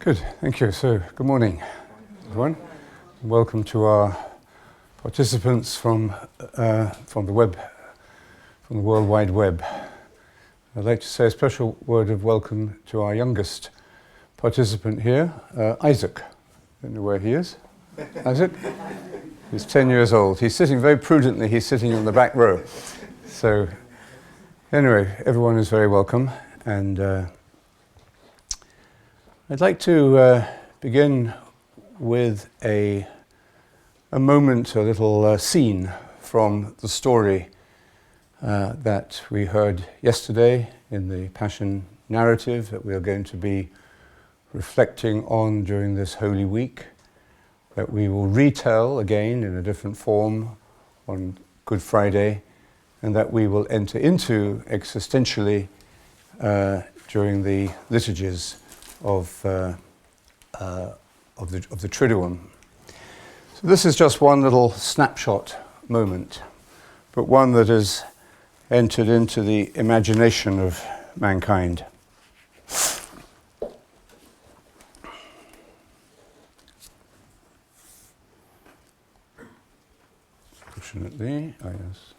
Good, thank you. So, good morning, everyone. Welcome to our participants from the web, from the World Wide Web. I'd like to say a special word of welcome to our youngest participant here, Isaac. I don't know where he is. Isaac? He's 10 years old. He's sitting very prudently. He's sitting in the back row. So, anyway, everyone is very welcome, and I'd like to begin with a moment, a little scene from the story that we heard yesterday in the Passion narrative that we are going to be reflecting on during this Holy Week, that we will retell again in a different form on Good Friday, and that we will enter into existentially during the liturgies of the Triduum. So this is just one little snapshot moment, but one that has entered into the imagination of mankind. Fortunately, yes.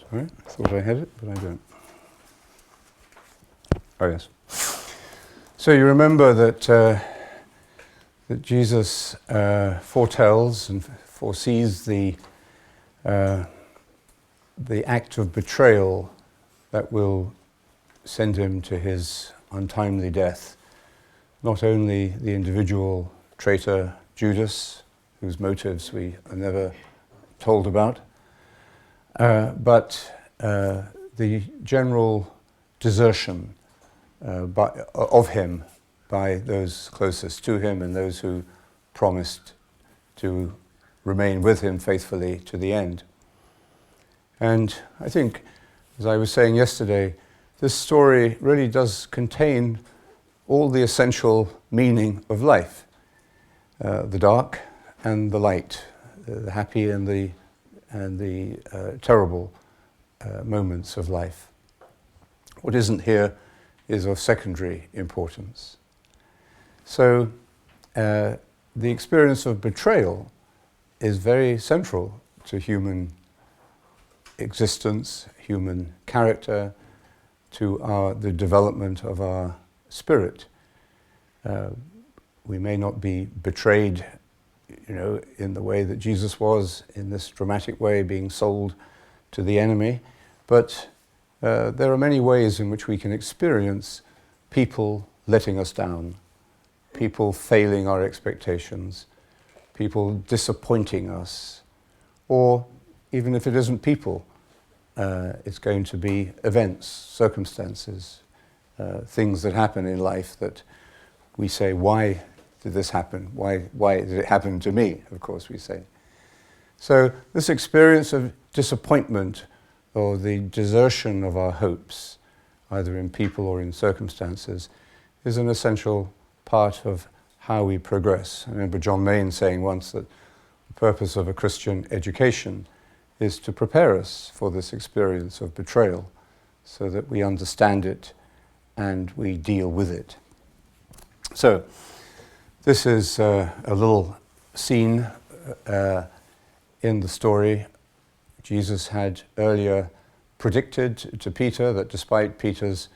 Sorry, I thought I had it, but I don't. Oh yes. So you remember that Jesus foretells and foresees the act of betrayal that will send him to his untimely death. Not only the individual traitor Judas, whose motives we are never told about, but the general desertion of him by those closest to him and those who promised to remain with him faithfully to the end. And I think, as I was saying yesterday, this story really does contain all the essential meaning of life, the dark and the light, the happy and the terrible moments of life. What isn't here is of secondary importance. So the experience of betrayal is very central to human existence, human character, to the development of our spirit. We may not be betrayed, in the way that Jesus was, in this dramatic way, being sold to the enemy, but there are many ways in which we can experience people letting us down, people failing our expectations, people disappointing us, or even if it isn't people, it's going to be events, circumstances, things that happen in life that we say, why did this happen? Why did it happen to me? Of course we say. So this experience of disappointment or the desertion of our hopes, either in people or in circumstances, is an essential part of how we progress. I remember John Main saying once that the purpose of a Christian education is to prepare us for this experience of betrayal so that we understand it and we deal with it. So, this is a little scene in the story. Jesus had earlier predicted to Peter that despite Peter's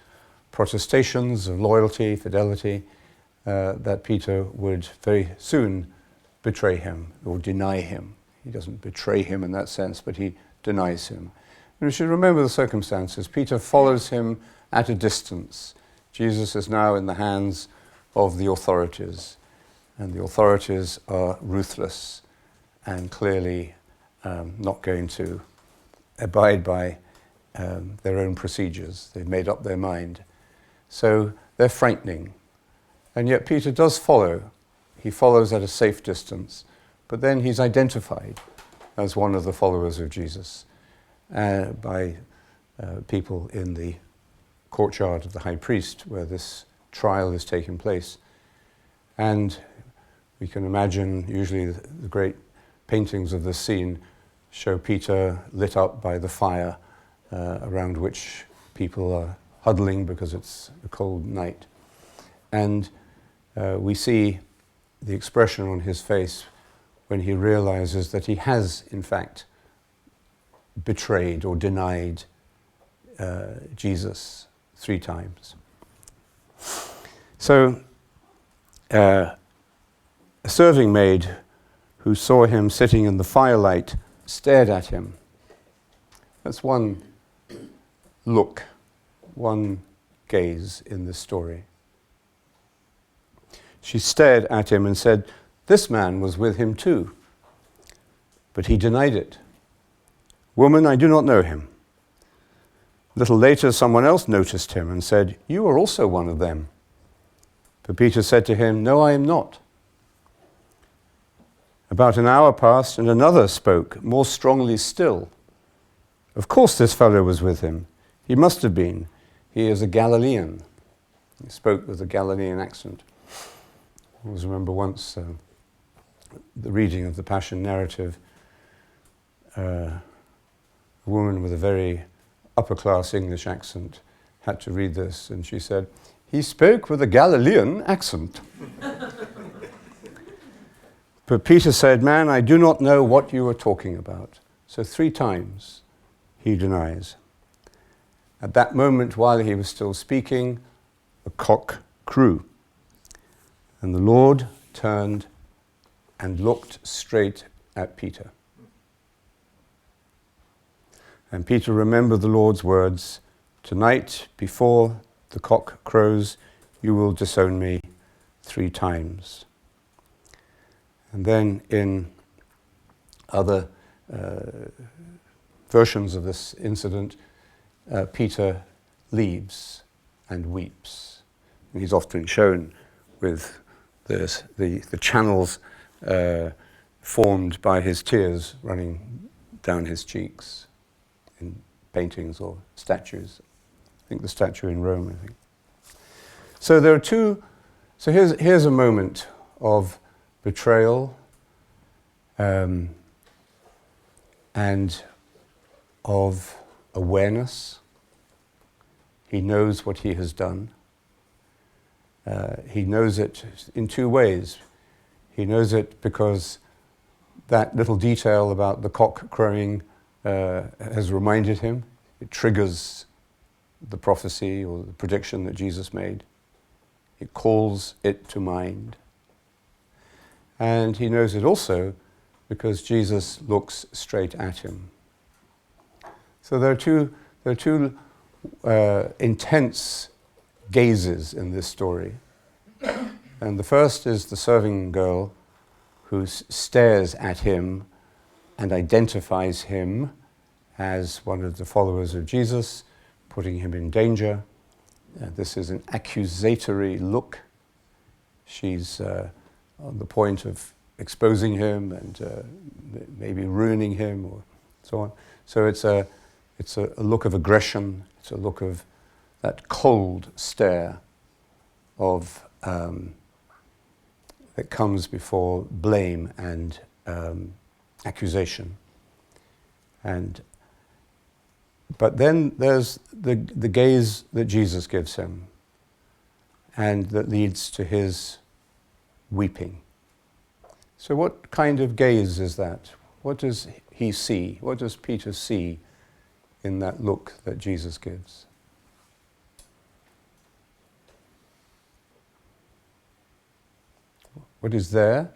protestations of loyalty, fidelity, that Peter would very soon betray him or deny him. He doesn't betray him in that sense, but he denies him. And we should remember the circumstances. Peter follows him at a distance. Jesus is now in the hands of the authorities, and the authorities are ruthless and clearly not going to abide by their own procedures. They've made up their mind. So they're frightening. And yet Peter does follow. He follows at a safe distance, but then he's identified as one of the followers of Jesus by people in the courtyard of the high priest where this trial is taking place. And we can imagine usually the great paintings of this scene show Peter lit up by the fire around which people are huddling because it's a cold night. And we see the expression on his face when he realizes that he has, in fact, betrayed or denied Jesus 3 times. So, a serving maid who saw him sitting in the firelight stared at him. That's one look, one gaze in this story. She stared at him and said, "This man was with him too." But he denied it. "Woman, I do not know him." A little later, someone else noticed him and said, "You are also one of them." But Peter said to him, "No, I am not." About an hour passed, and another spoke, more strongly still. "Of course this fellow was with him. He must have been. He is a Galilean." He spoke with a Galilean accent. I always remember once the reading of the Passion narrative, a woman with a very upper-class English accent had to read this, and she said, "He spoke with a Galilean accent." But Peter said, "Man, I do not know what you are talking about." So 3 times he denies. At that moment, while he was still speaking, a cock crew. And the Lord turned and looked straight at Peter. And Peter remembered the Lord's words, "Tonight, before the cock crows, you will disown me 3 times." And then in other versions of this incident, Peter leaves and weeps. And he's often shown with the channels formed by his tears running down his cheeks in paintings or statues. I think the statue in Rome, I think. So there are 2, so here's a moment of betrayal and of awareness. He knows what he has done. He knows it in 2 ways. He knows it because that little detail about the cock crowing has reminded him. It triggers the prophecy or the prediction that Jesus made. It calls it to mind. And he knows it also because Jesus looks straight at him. So there are two intense gazes in this story. And the first is the serving girl who stares at him and identifies him as one of the followers of Jesus, putting him in danger. This is an accusatory look. She's on the point of exposing him and maybe ruining him or so on. So it's a look of aggression. It's a look of that cold stare of that comes before blame and accusation. But then there's the gaze that Jesus gives him, and that leads to his weeping. So what kind of gaze is that? What does he see? What does Peter see in that look that Jesus gives? What is there?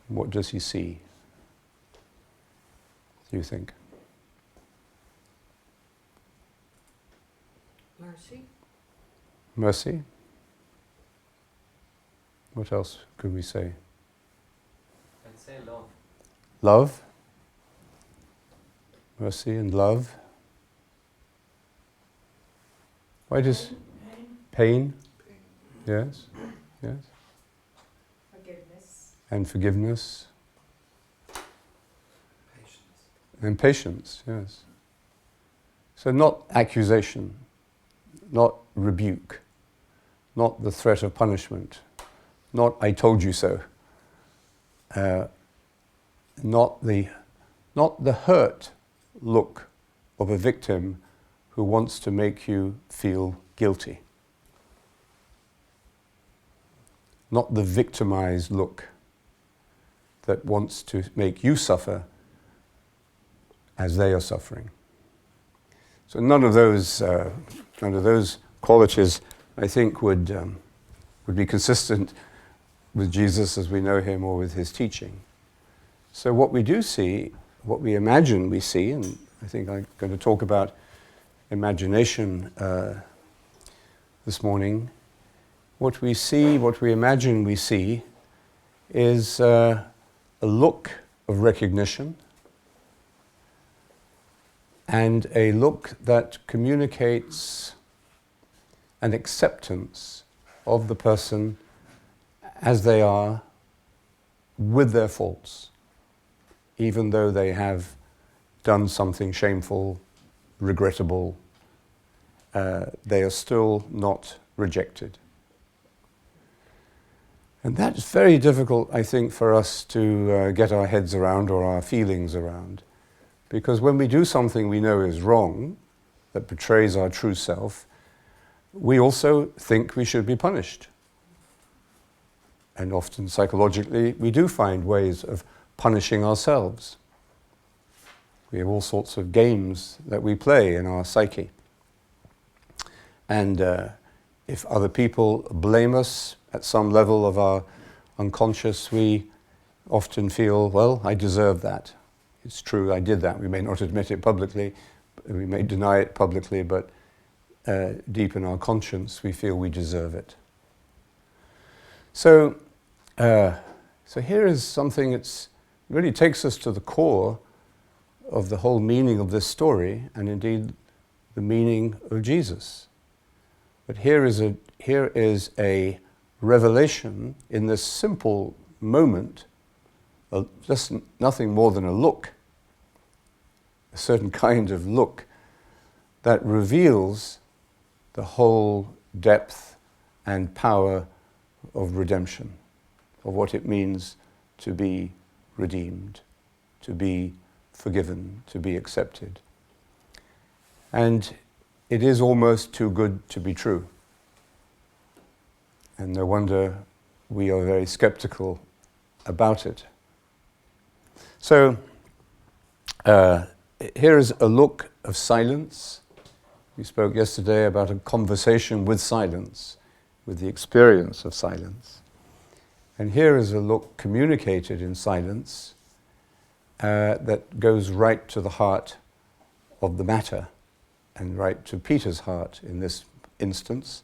What does he see? Do you think? Mercy. Mercy? What else could we say? I'd say love. Love? Mercy and love? Why does pain? Yes, yes. Forgiveness. And forgiveness. Patience. And patience, yes. So not accusation, not rebuke, not the threat of punishment, not "I told you so," not the hurt look of a victim who wants to make you feel guilty. not the victimized look that wants to make you suffer as they are suffering. So none of those qualities, I think, would be consistent with Jesus as we know him or with his teaching. So what we do see, what we imagine we see, and I think I'm going to talk about imagination this morning. What we see, what we imagine we see, is a look of recognition and a look that communicates an acceptance of the person as they are with their faults, even though they have done something shameful, regrettable, they are still not rejected. And that's very difficult, I think, for us to get our heads around or our feelings around. Because when we do something we know is wrong, that betrays our true self, we also think we should be punished. And often psychologically, we do find ways of punishing ourselves. We have all sorts of games that we play in our psyche. And if other people blame us at some level of our unconscious, we often feel, well, I deserve that. It's true, I did that. We may not admit it publicly, we may deny it publicly, but deep in our conscience, we feel we deserve it. So here is something that really takes us to the core of the whole meaning of this story, and indeed the meaning of Jesus. But here is a revelation in this simple moment, just nothing more than a look, a certain kind of look that reveals the whole depth and power of redemption, of what it means to be redeemed, to be forgiven, to be accepted. And it is almost too good to be true. And no wonder we are very skeptical about it. So here is a look of silence. We spoke yesterday about a conversation with silence, with the experience of silence. And here is a look communicated in silence that goes right to the heart of the matter, and right to Peter's heart in this instance.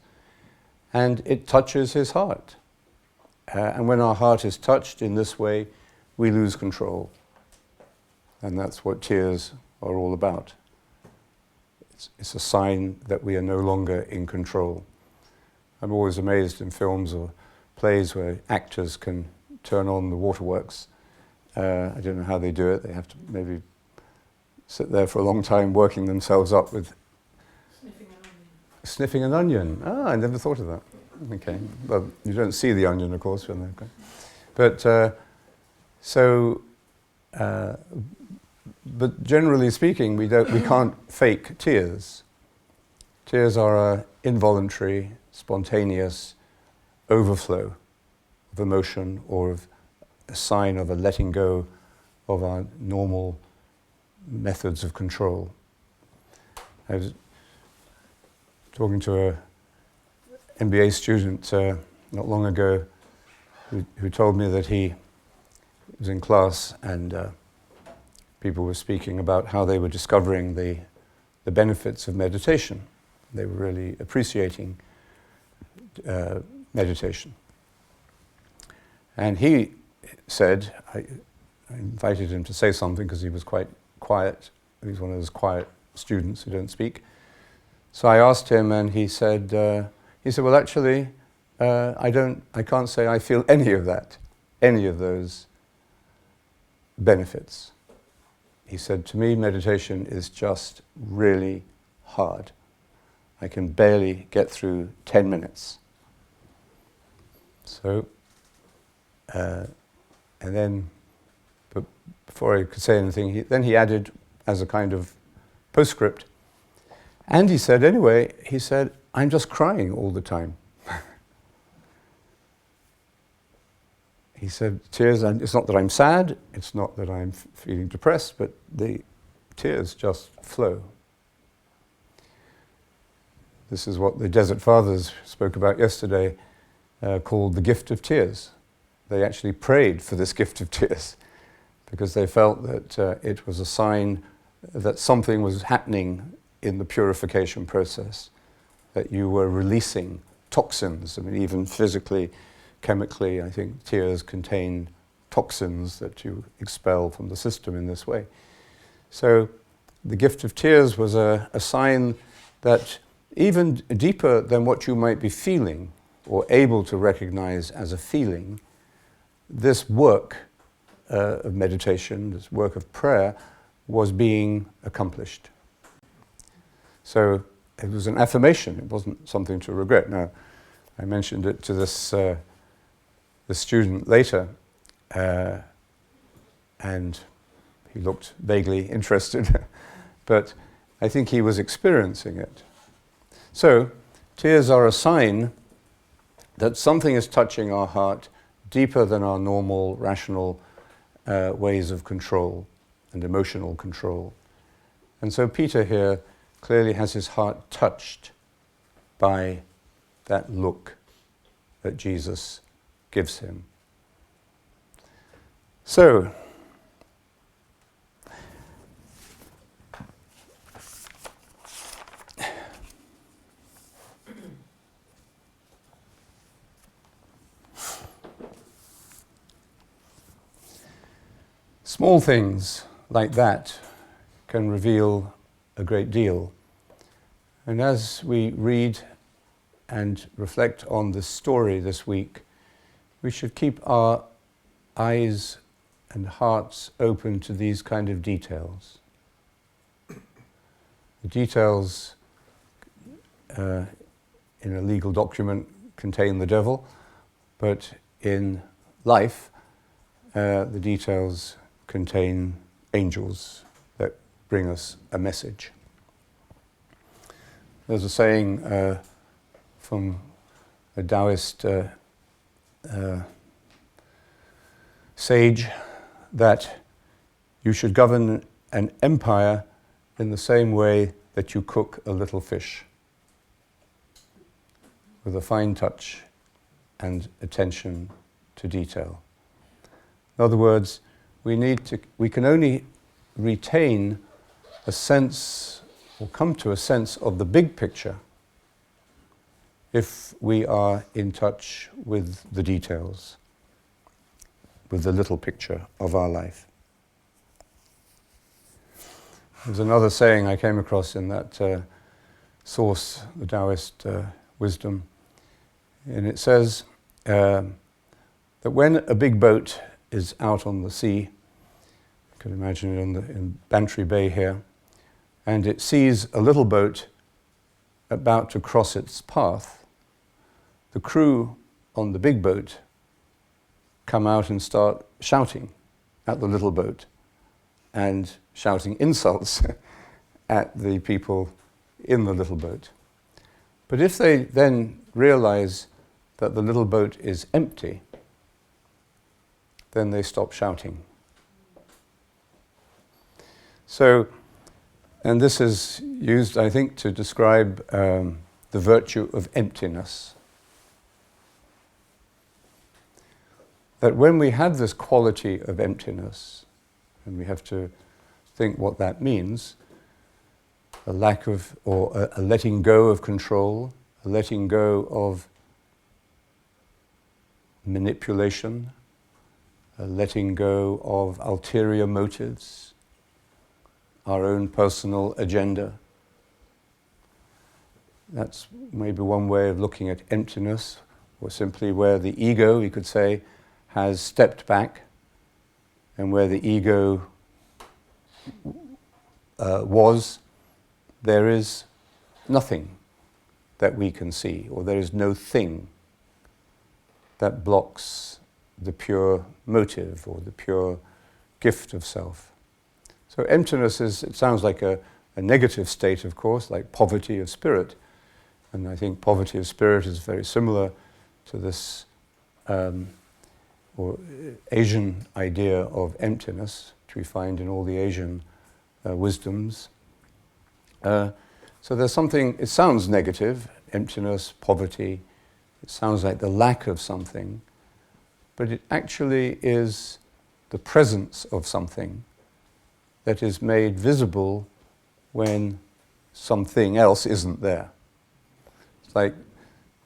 And it touches his heart. And when our heart is touched in this way, we lose control. And that's what tears are all about. It's a sign that we are no longer in control. I'm always amazed in films or plays where actors can turn on the waterworks. I don't know how they do it. They have to maybe sit there for a long time working themselves up with sniffing an onion. Ah, I never thought of that. Okay. Well, you don't see the onion, of course, when they're... But but generally speaking, we can't fake tears. Tears are an involuntary, spontaneous overflow of emotion or of a sign of a letting go of our normal methods of control. I was talking to an MBA student not long ago who told me that he was in class and people were speaking about how they were discovering the benefits of meditation. They were really appreciating meditation. And he said, I invited him to say something because he was quite quiet. He's one of those quiet students who don't speak. So I asked him, and he said, well, actually, I can't say I feel any of that, any of those benefits. He said, to me, meditation is just really hard. I can barely get through 10 minutes. So, and then, but before I could say anything, then he added, as a kind of postscript, and he said, anyway, I'm just crying all the time. he said, tears, and it's not that I'm sad, it's not that I'm feeling depressed, but the tears just flow. This is what the Desert Fathers spoke about yesterday, called the gift of tears. They actually prayed for this gift of tears because they felt that it was a sign that something was happening in the purification process, that you were releasing toxins. I mean, even physically, chemically, I think tears contain toxins that you expel from the system in this way. So the gift of tears was a sign that even deeper than what you might be feeling or able to recognize as a feeling, this work of meditation, this work of prayer, was being accomplished. So it was an affirmation, it wasn't something to regret. Now, I mentioned it to this student later, and he looked vaguely interested, but I think he was experiencing it. So, tears are a sign that something is touching our heart deeper than our normal, rational ways of control and emotional control. And so Peter here clearly has his heart touched by that look that Jesus gives him. So, small things like that can reveal a great deal. And as we read and reflect on this story this week, we should keep our eyes and hearts open to these kind of details. The details in a legal document contain the devil, but in life, the details contain angels that bring us a message. There's a saying from a Taoist sage that you should govern an empire in the same way that you cook a little fish, with a fine touch and attention to detail. In other words, we can only retain a sense or come to a sense of the big picture if we are in touch with the details, with the little picture of our life. There's another saying I came across in that source, the Taoist wisdom, and it says that when a big boat is out on the sea, you can imagine it in Bantry Bay here, and it sees a little boat about to cross its path, the crew on the big boat come out and start shouting at the little boat and shouting insults at the people in the little boat. But if they then realize that the little boat is empty, then they stop shouting. So, and this is used, I think, to describe the virtue of emptiness. That when we have this quality of emptiness, and we have to think what that means, a lack of, or a letting go of control, a letting go of manipulation, a letting go of ulterior motives, our own personal agenda. That's maybe one way of looking at emptiness, or simply where the ego, you could say, has stepped back, and where the ego was, there is nothing that we can see, or there is no thing that blocks the pure motive or the pure gift of self. So emptiness is, it sounds like a negative state, of course, like poverty of spirit. And I think poverty of spirit is very similar to this, or Asian idea of emptiness, which we find in all the Asian wisdoms. So there's something, it sounds negative, emptiness, poverty, it sounds like the lack of something, but it actually is the presence of something that is made visible when something else isn't there. It's like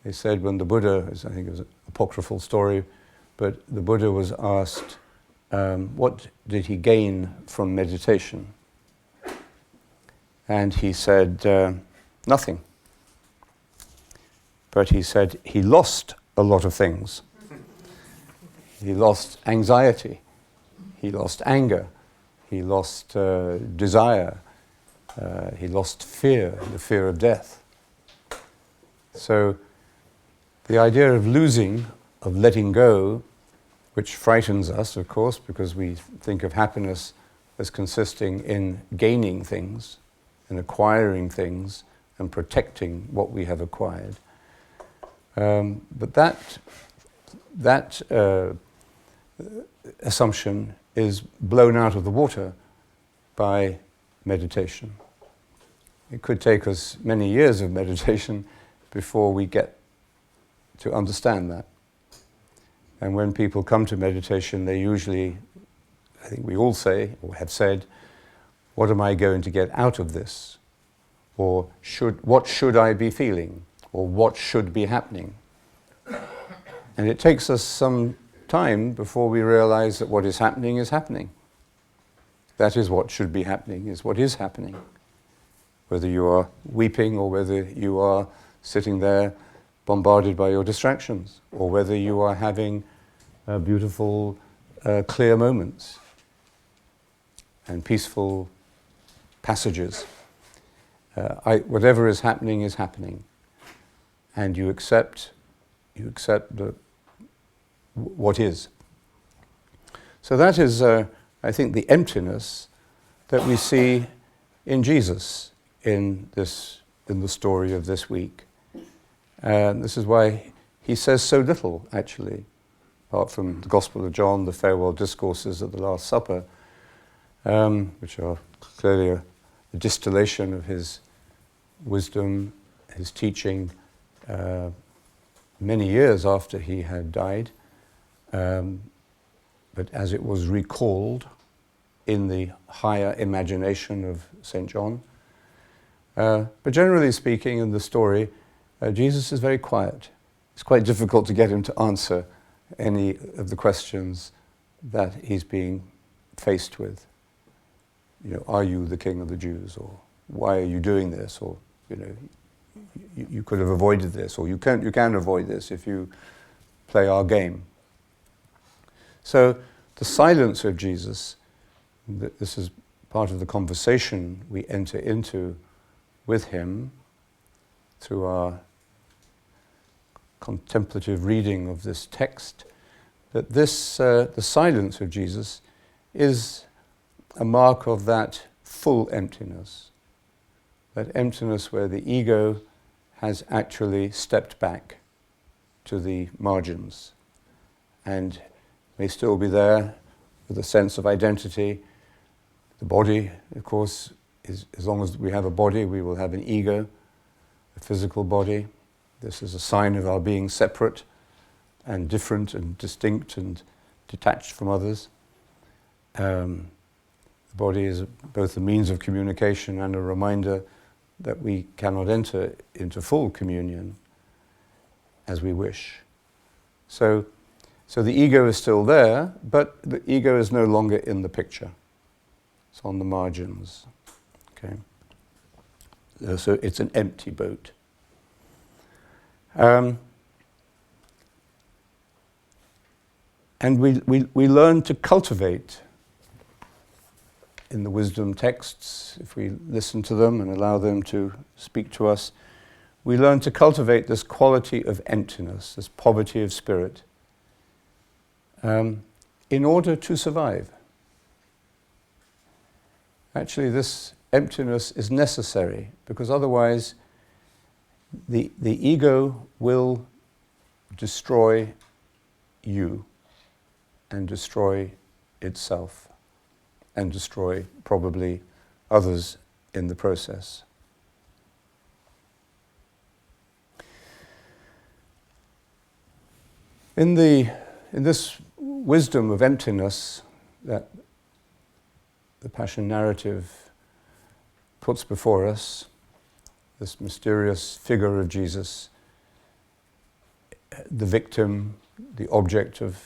they said when the Buddha, I think it was an apocryphal story, but the Buddha was asked, what did he gain from meditation? And he said, nothing. But he said he lost a lot of things. He lost anxiety, he lost anger, he lost desire, he lost fear, the fear of death. So the idea of losing, of letting go, which frightens us, of course, because we think of happiness as consisting in gaining things, and acquiring things, and protecting what we have acquired. But that assumption is blown out of the water by meditation. It could take us many years of meditation before we get to understand that. And when people come to meditation, they usually, I think we all say, or have said, what am I going to get out of this? Or what should I be feeling? Or what should be happening? And it takes us some time before we realize that what is happening is happening. That is what should be happening, is what is happening. Whether you are weeping or whether you are sitting there bombarded by your distractions, or whether you are having beautiful, clear moments and peaceful passages. Whatever is happening, and you accept what is. So that is, I think, the emptiness that we see in Jesus in the story of this week. And this is why he says so little, actually, apart from the Gospel of John, the farewell discourses at the Last Supper, which are clearly a distillation of his wisdom, his teaching, many years after he had died, but as it was recalled in the higher imagination of St. John. But generally speaking, in the story, Jesus is very quiet. It's quite difficult to get him to answer any of the questions that he's being faced with. You know, are you the king of the Jews? Or why are you doing this? Or, you know, you could have avoided this, or you can avoid this if you play our game. So the silence of Jesus, this is part of the conversation we enter into with him through our contemplative reading of this text, that the silence of Jesus is a mark of that full emptiness, that emptiness where the ego has actually stepped back to the margins and may still be there with a sense of identity. The body, of course, is, as long as we have a body, we will have an ego, a physical body. This is a sign of our being separate and different and distinct and detached from others. The body is both a means of communication and a reminder that we cannot enter into full communion as we wish. So the ego is still there, but the ego is no longer in the picture. It's on the margins. Okay. So it's an empty boat. And we learn to cultivate in the wisdom texts, if we listen to them and allow them to speak to us, we learn to cultivate this quality of emptiness, this poverty of spirit, in order to survive. Actually, this emptiness is necessary, because otherwise the ego will destroy you. and destroy itself, and destroy probably others in the process. In this wisdom of emptiness that the Passion narrative puts before us, this mysterious figure of Jesus, the victim, the object of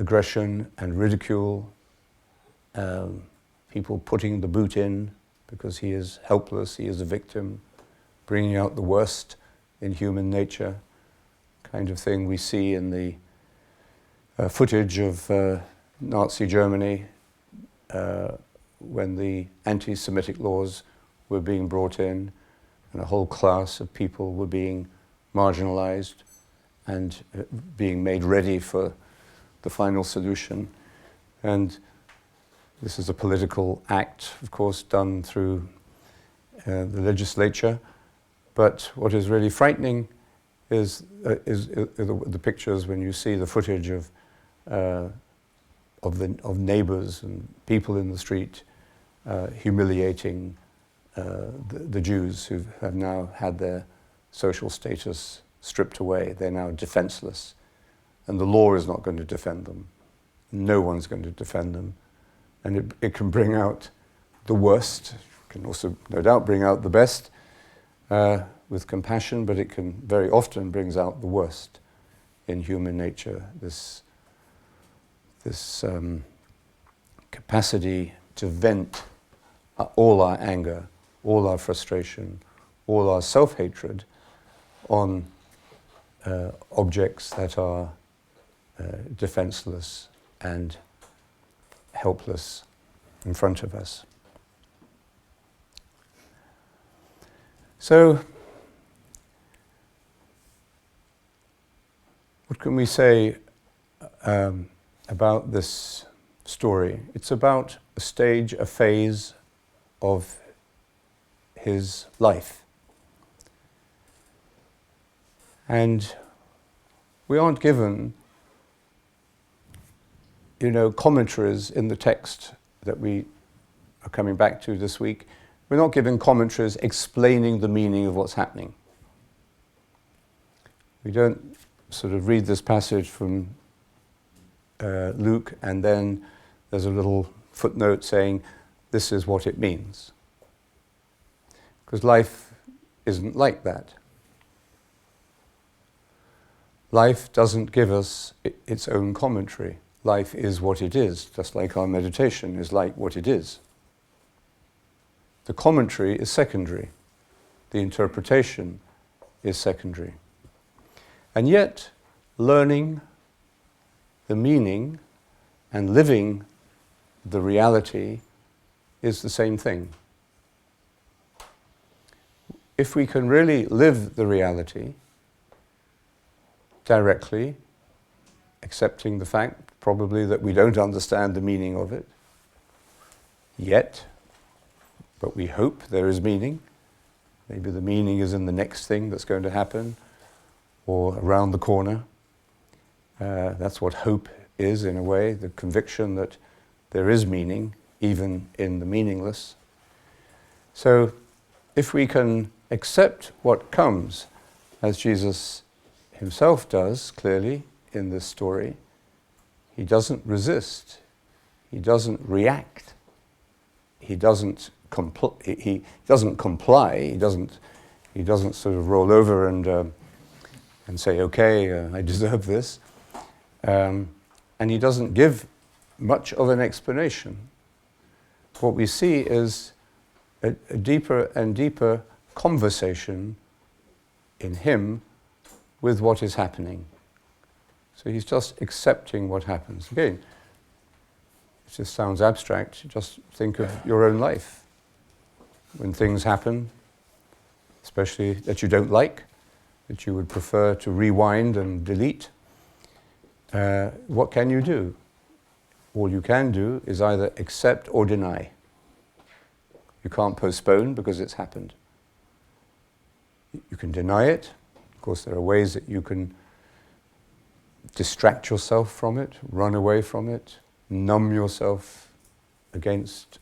aggression and ridicule, people putting the boot in because he is helpless, he is a victim, bringing out the worst in human nature, kind of thing we see in the footage of Nazi Germany when the anti-Semitic laws were being brought in and a whole class of people were being marginalized and being made ready for the final solution. And this is a political act, of course, done through the legislature. But what is really frightening is the pictures when you see the footage of neighbors and people in the street humiliating the Jews who have now had their social status stripped away. They're now defenseless. And the law is not going to defend them. No one's going to defend them. And it can bring out the worst. It can also, no doubt, bring out the best with compassion, but it can very often brings out the worst in human nature. This capacity to vent all our anger, all our frustration, all our self-hatred on objects that are defenseless and helpless in front of us. So, what can we say about this story? It's about a stage, a phase of his life. And we aren't given, commentaries in the text that we are coming back to this week. We're not given commentaries explaining the meaning of what's happening. We don't sort of read this passage from Luke and then there's a little footnote saying this is what it means. Because life isn't like that. Life doesn't give us its own commentary. Life is what it is, just like our meditation is like what it is. The commentary is secondary. The interpretation is secondary. And yet, learning the meaning and living the reality is the same thing. If we can really live the reality directly, accepting the fact probably that we don't understand the meaning of it yet, but we hope there is meaning. Maybe the meaning is in the next thing that's going to happen or around the corner. That's what hope is, in a way, the conviction that there is meaning even in the meaningless. So if we can accept what comes, as Jesus himself does clearly in this story, he doesn't resist, he doesn't react, he doesn't comply, he doesn't sort of roll over and say, okay, I deserve this. And he doesn't give much of an explanation. What we see is a deeper and deeper conversation in him with what is happening. So he's just accepting what happens. Again, it just sounds abstract. Just think of your own life. When things happen, especially that you don't like, that you would prefer to rewind and delete, what can you do? All you can do is either accept or deny. You can't postpone because it's happened. You can deny it. Of course, there are ways that you can distract yourself from it, run away from it, numb yourself against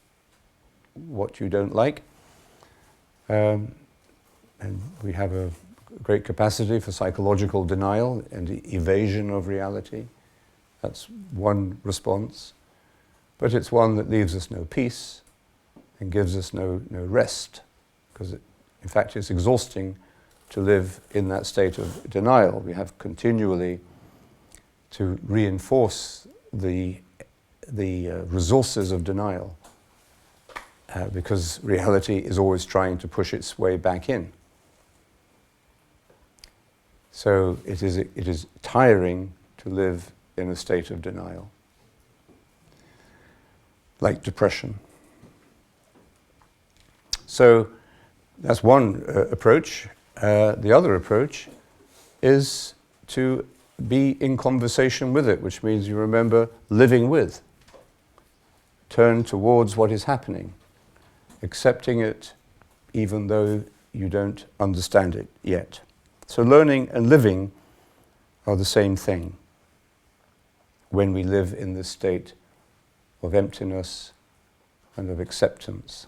what you don't like. And we have a great capacity for psychological denial and evasion of reality. That's one response. But it's one that leaves us no peace and gives us no rest, because in fact it's exhausting to live in that state of denial. We have continually to reinforce the resources of denial, because reality is always trying to push its way back in. So it is tiring to live in a state of denial, like depression. So that's one approach. The other approach is to be in conversation with it, which means you remember living with. Turn towards what is happening, accepting it even though you don't understand it yet. So learning and living are the same thing when we live in this state of emptiness and of acceptance.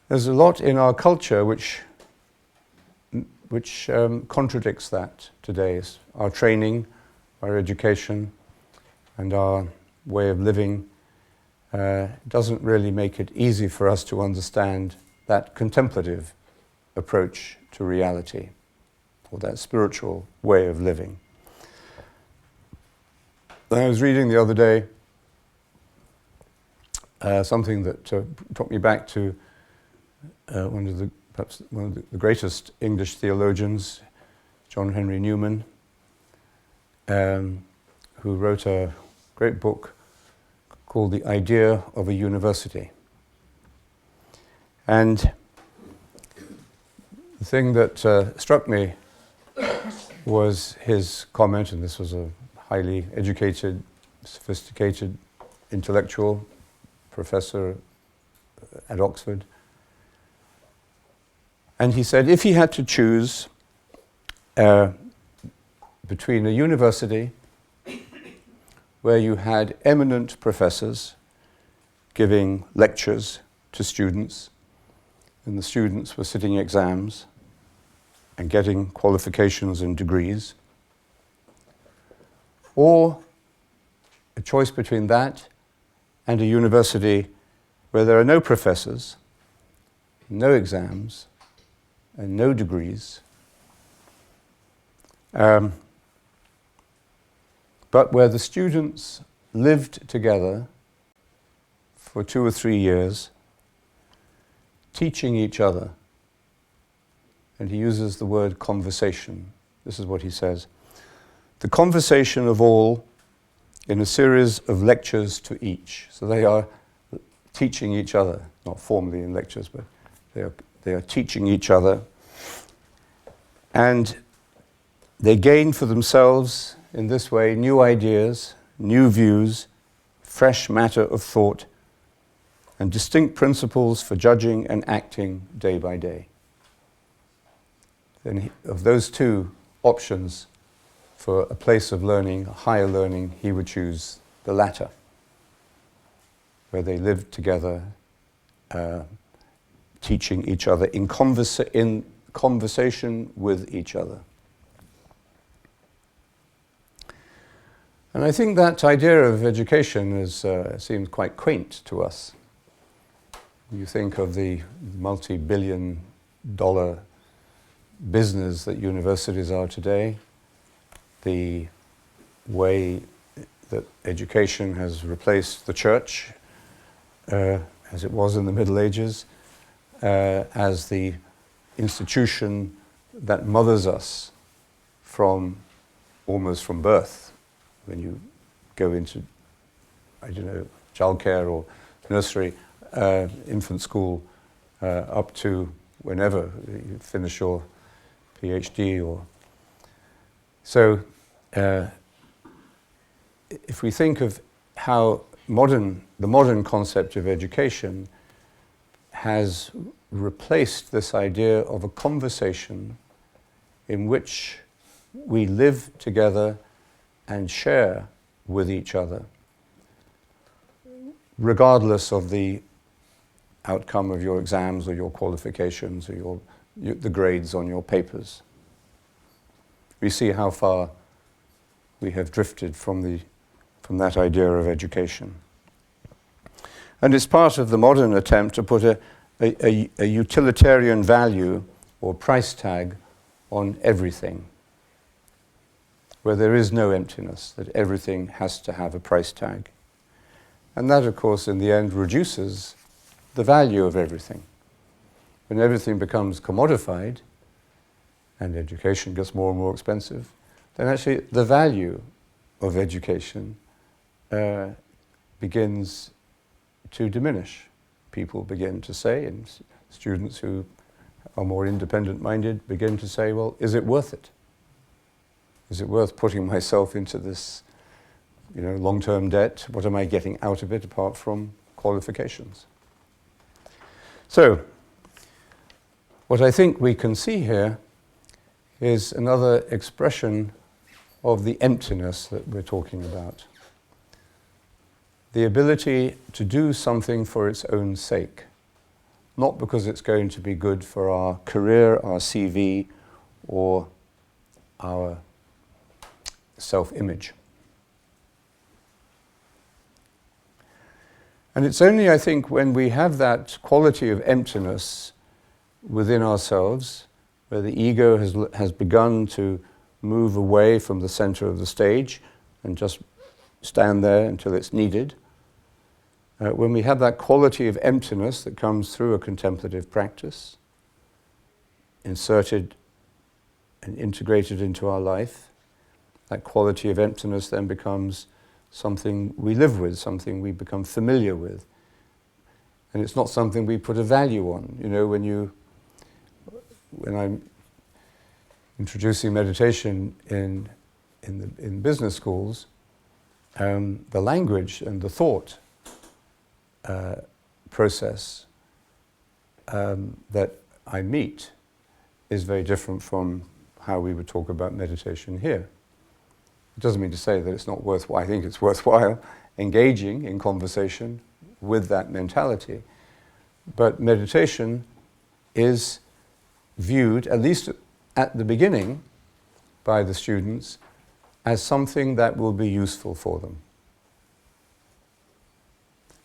There's a lot in our culture which contradicts that today. Our training, our education, and our way of living doesn't really make it easy for us to understand that contemplative approach to reality, or that spiritual way of living. I was reading the other day something that took me back to perhaps one of the greatest English theologians, John Henry Newman, who wrote a great book called The Idea of a University. And the thing that struck me was his comment, and this was a highly educated, sophisticated intellectual professor at Oxford. And he said if he had to choose between a university where you had eminent professors giving lectures to students, and the students were sitting exams and getting qualifications and degrees, or a choice between that and a university where there are no professors, no exams, and no degrees, but where the students lived together for 2 or 3 years, teaching each other. And he uses the word conversation. This is what he says: the conversation of all in a series of lectures to each. So they are teaching each other, not formally in lectures, but they are teaching each other. And they gain for themselves in this way new ideas, new views, fresh matter of thought, and distinct principles for judging and acting day by day. Then of those two options for a place of learning, higher learning, he would choose the latter, where they lived together, teaching each other in conversation with each other. And I think that idea of education seems quite quaint to us. You think of the multi-billion-dollar business that universities are today, the way that education has replaced the church, as it was in the Middle Ages, as the institution that mothers us almost from birth. When you go into, childcare or nursery, infant school, up to whenever you finish your PhD or... So, if we think of how the modern concept of education has replaced this idea of a conversation in which we live together and share with each other, regardless of the outcome of your exams or your qualifications or the grades on your papers. We see how far we have drifted from that idea of education. And it's part of the modern attempt to put a utilitarian value or price tag on everything, where there is no emptiness, that everything has to have a price tag. And that, of course, in the end reduces the value of everything. When everything becomes commodified and education gets more and more expensive, then actually the value of education begins to diminish. People begin to say, and students who are more independent-minded begin to say, well, is it worth it? Is it worth putting myself into this, long-term debt? What am I getting out of it apart from qualifications? So, what I think we can see here is another expression of the emptiness that we're talking about. The ability to do something for its own sake, not because it's going to be good for our career, our CV, or our self-image. And it's only, I think, when we have that quality of emptiness within ourselves, where the ego has begun to move away from the center of the stage and just stand there until it's needed, when we have that quality of emptiness that comes through a contemplative practice, inserted and integrated into our life, that quality of emptiness then becomes something we live with, something we become familiar with. And it's not something we put a value on. When I'm introducing meditation in business schools, the language and the thought process that I meet is very different from how we would talk about meditation here. It doesn't mean to say that it's not worthwhile. I think it's worthwhile engaging in conversation with that mentality. But meditation is viewed, at least at the beginning, by the students as something that will be useful for them.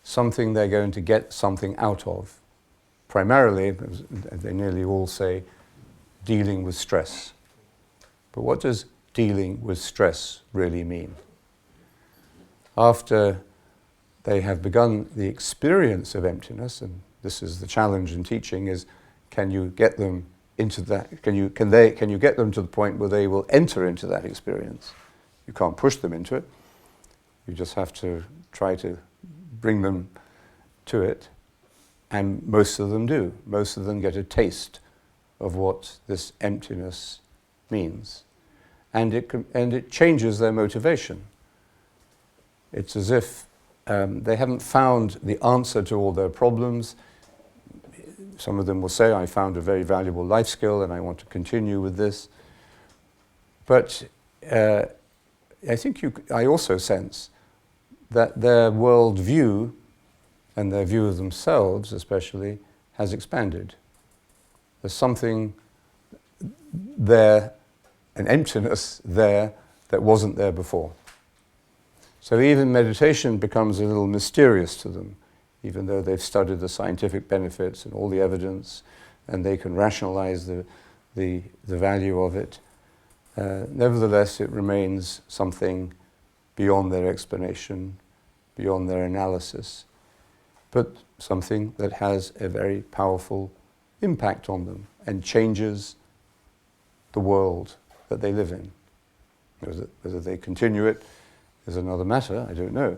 Something they're going to get something out of. Primarily, they nearly all say, dealing with stress. But what does dealing with stress really mean? After they have begun the experience of emptiness, and this is the challenge in teaching, is can you get them into that? Can you get them to the point where they will enter into that experience? You can't push them into it. You just have to try to bring them to it, and most of them do. Most of them get a taste of what this emptiness means, and it changes their motivation. It's as if they haven't found the answer to all their problems. Some of them will say, I found a very valuable life skill and I want to continue with this. But I think I also sense that their worldview and their view of themselves especially has expanded. There's something there, an emptiness there that wasn't there before. So even meditation becomes a little mysterious to them, even though they've studied the scientific benefits and all the evidence, and they can rationalize the value of it. Nevertheless, it remains something beyond their explanation, beyond their analysis, but something that has a very powerful impact on them and changes the world that they live in. Whether they continue it is another matter, I don't know.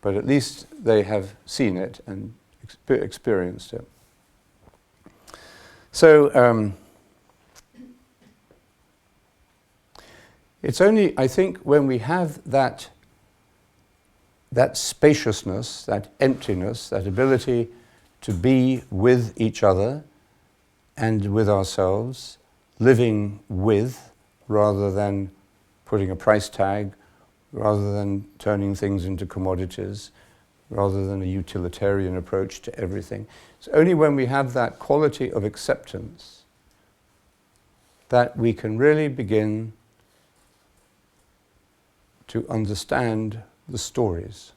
But at least they have seen it and experienced it. So it's only, I think, when we have that spaciousness, that emptiness, that ability to be with each other and with ourselves, living with rather than putting a price tag, rather than turning things into commodities, rather than a utilitarian approach to everything. It's only when we have that quality of acceptance that we can really begin to understand the stories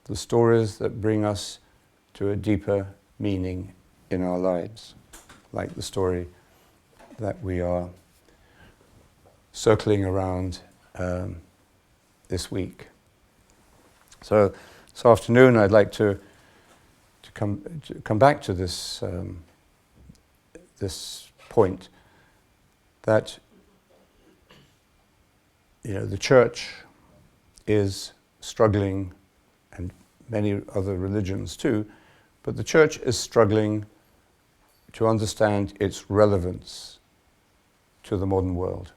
that bring us to a deeper meaning in our lives, like the story that we are circling around this week. So this afternoon I'd like to come back to this this point that the church is struggling, and many other religions too, but the church is struggling to understand its relevance to the modern world.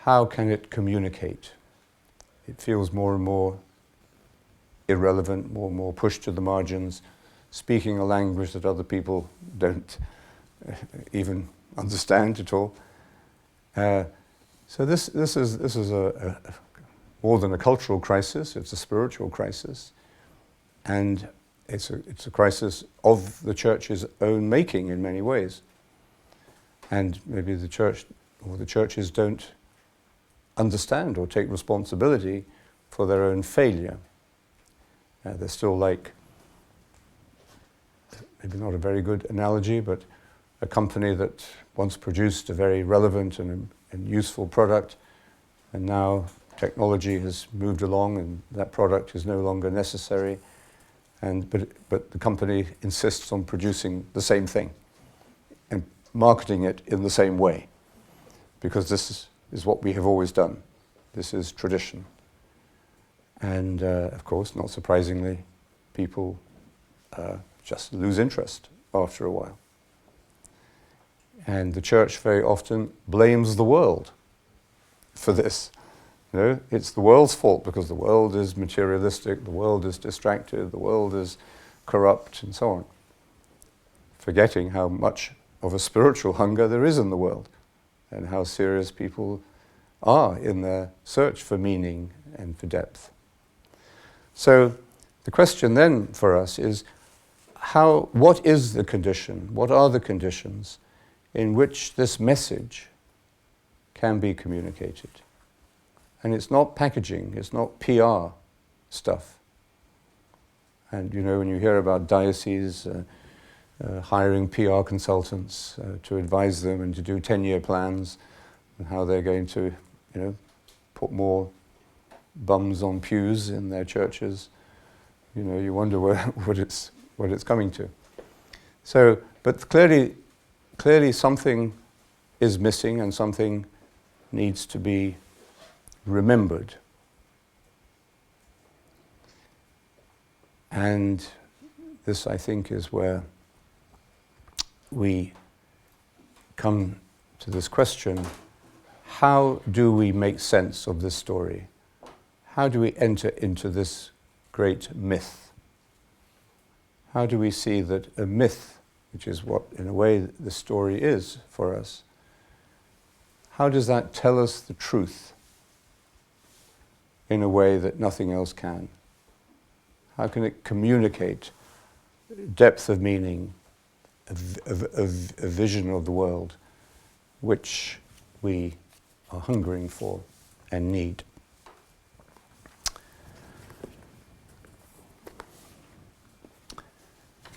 How can it communicate? It feels more and more irrelevant, more and more pushed to the margins, speaking a language that other people don't even understand at all. So this is a more than a cultural crisis. It's a spiritual crisis, and it's a crisis of the church's own making in many ways. And maybe the church or the churches don't understand or take responsibility for their own failure. They're still like, maybe not a very good analogy, but a company that once produced a very relevant and useful product, and now technology has moved along and that product is no longer necessary, but the company insists on producing the same thing and marketing it in the same way, because this is what we have always done. This is tradition. And of course, not surprisingly, people just lose interest after a while. And the church very often blames the world for this. It's the world's fault because the world is materialistic, the world is distracted, the world is corrupt, and so on. Forgetting how much of a spiritual hunger there is in the world, and how serious people are in their search for meaning and for depth. So the question then for us is, what is the condition, what are the conditions in which this message can be communicated? And it's not packaging, it's not PR stuff. And when you hear about dioceses hiring PR consultants to advise them and to do 10-year plans, and how they're going to, put more bums on pews in their churches, you wonder what it's coming to. So, but clearly something is missing and something needs to be remembered. And this, I think, is where we come to this question: how do we make sense of this story? How do we enter into this great myth? How do we see that a myth, which is what, in a way, the story is for us, how does that tell us the truth in a way that nothing else can? How can it communicate depth of meaning, a vision of the world, which we are hungering for and need?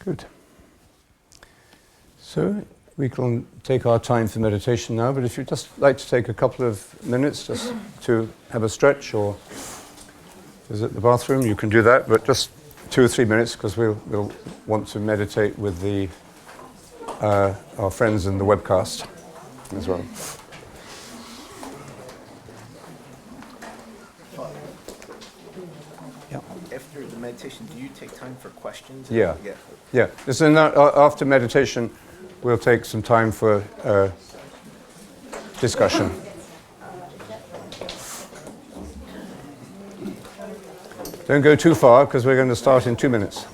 Good. So we can take our time for meditation now, but if you'd just like to take a couple of minutes just to have a stretch or visit the bathroom, you can do that, but just 2 or 3 minutes, because we'll want to meditate with our friends in the webcast as well. Yeah. After the meditation, do you take time for questions? Yeah. So now, after meditation, we'll take some time for discussion. Don't go too far, because we're going to start in 2 minutes.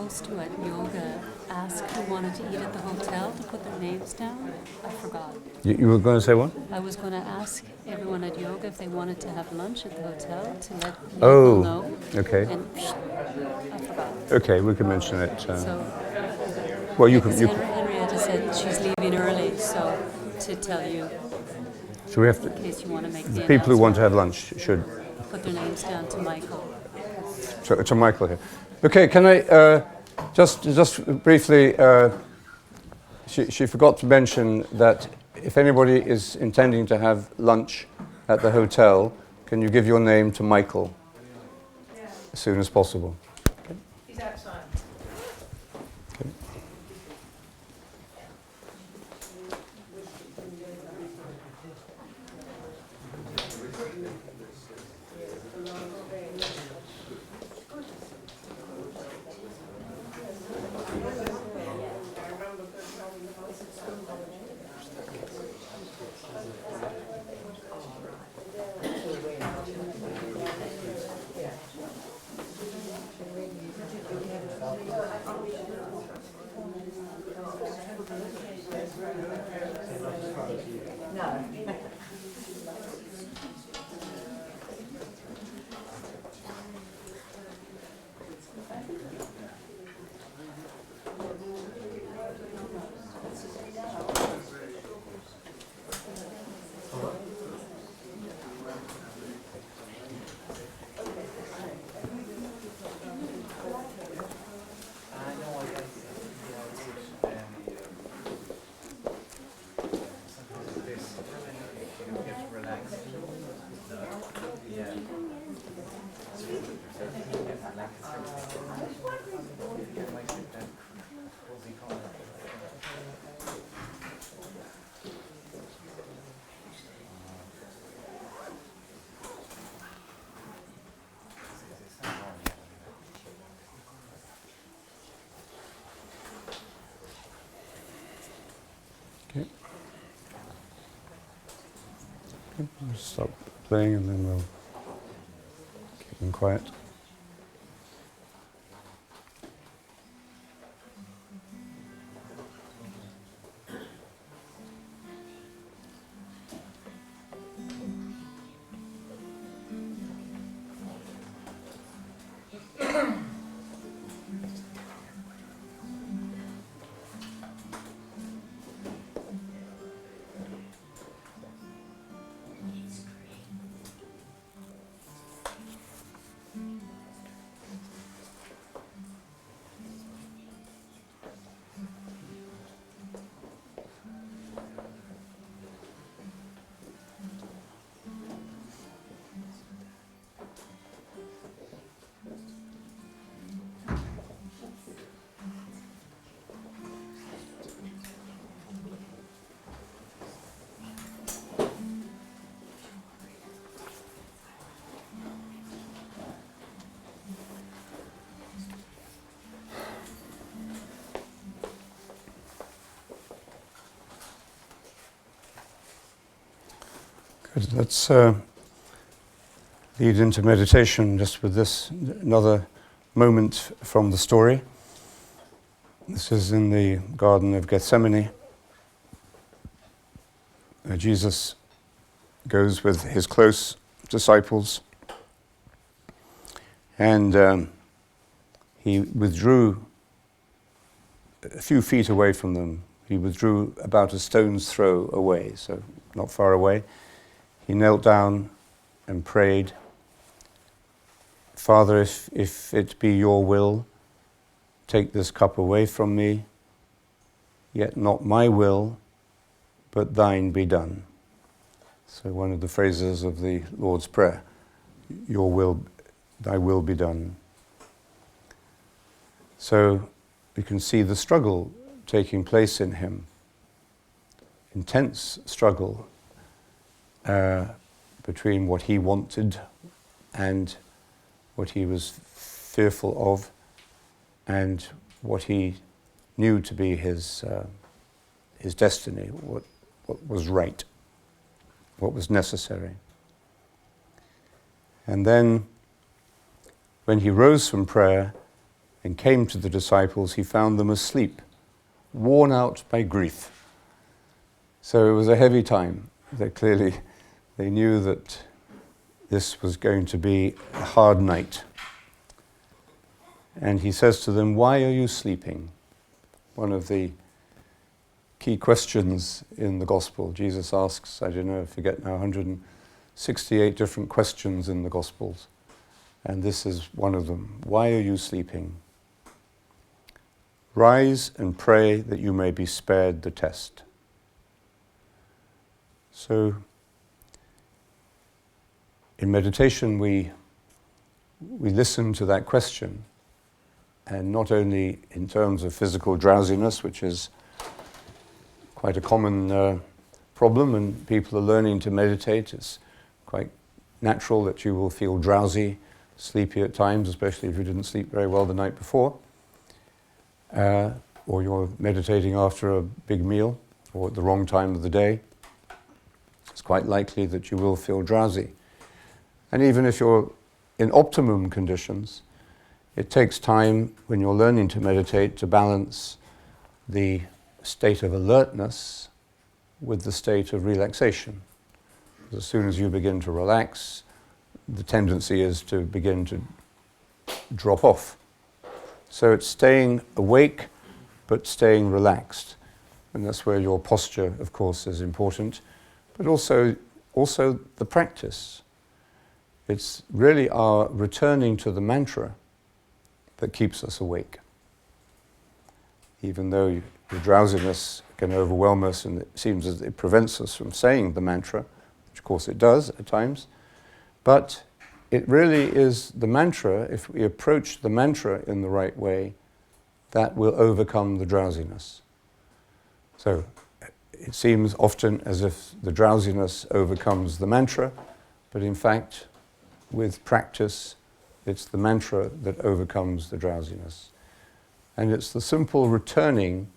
supposed to at yoga ask who wanted to eat at the hotel to put their names down? I forgot. You were going to say what? I was going to ask everyone at yoga if they wanted to have lunch at the hotel to let people Oh, know. okay. And I forgot. Okay, we can mention it. So, well, you because can. Henrietta said she's leaving early, so to tell you, So we have to. in case you want to make the People who want to announcement, have lunch should. put their names down to Michael. To Michael here. Okay, can I just briefly? She forgot to mention that if anybody is intending to have lunch at the hotel, can you give your name to Michael as soon as possible? He's outside. Okay. Okay. We'll stop playing and then we'll keep them quiet. Good. Let's lead into meditation just with this, another moment from the story. This is in the Garden of Gethsemane. Jesus goes with his close disciples and he withdrew a few feet away from them. He withdrew about a stone's throw away, so not far away. He knelt down and prayed, "Father, if it be your will, take this cup away from me, yet not my will, but thine be done." So one of the phrases of the Lord's Prayer, your will, thy will be done. So we can see the struggle taking place in him, intense struggle between what he wanted and what he was fearful of and what he knew to be his destiny, what was right, what was necessary. And then when he rose from prayer, and came to the disciples, he found them asleep, worn out by grief. So it was a heavy time. They knew that this was going to be a hard night. And he says to them, "Why are you sleeping?" One of the key questions in the Gospel. Jesus asks, I don't know, I forget now, 168 different questions in the Gospels. And this is one of them. Why are you sleeping? Rise and pray that you may be spared the test. So, in meditation, we listen to that question, and not only in terms of physical drowsiness, which is quite a common problem, and people are learning to meditate. It's quite natural that you will feel drowsy, sleepy at times, especially if you didn't sleep very well the night before, or you're meditating after a big meal, or at the wrong time of the day. It's quite likely that you will feel drowsy. And even if you're in optimum conditions, it takes time when you're learning to meditate to balance the state of alertness with the state of relaxation. As soon as you begin to relax, the tendency is to begin to drop off. So it's staying awake, but staying relaxed. And that's where your posture, of course, is important, but also the practice. It's really our returning to the mantra that keeps us awake. Even though the drowsiness can overwhelm us and it seems as it prevents us from saying the mantra, which of course it does at times, but it really is the mantra, if we approach the mantra in the right way, that will overcome the drowsiness. So it seems often as if the drowsiness overcomes the mantra, but in fact, with practice, it's the mantra that overcomes the drowsiness. And it's the simple returning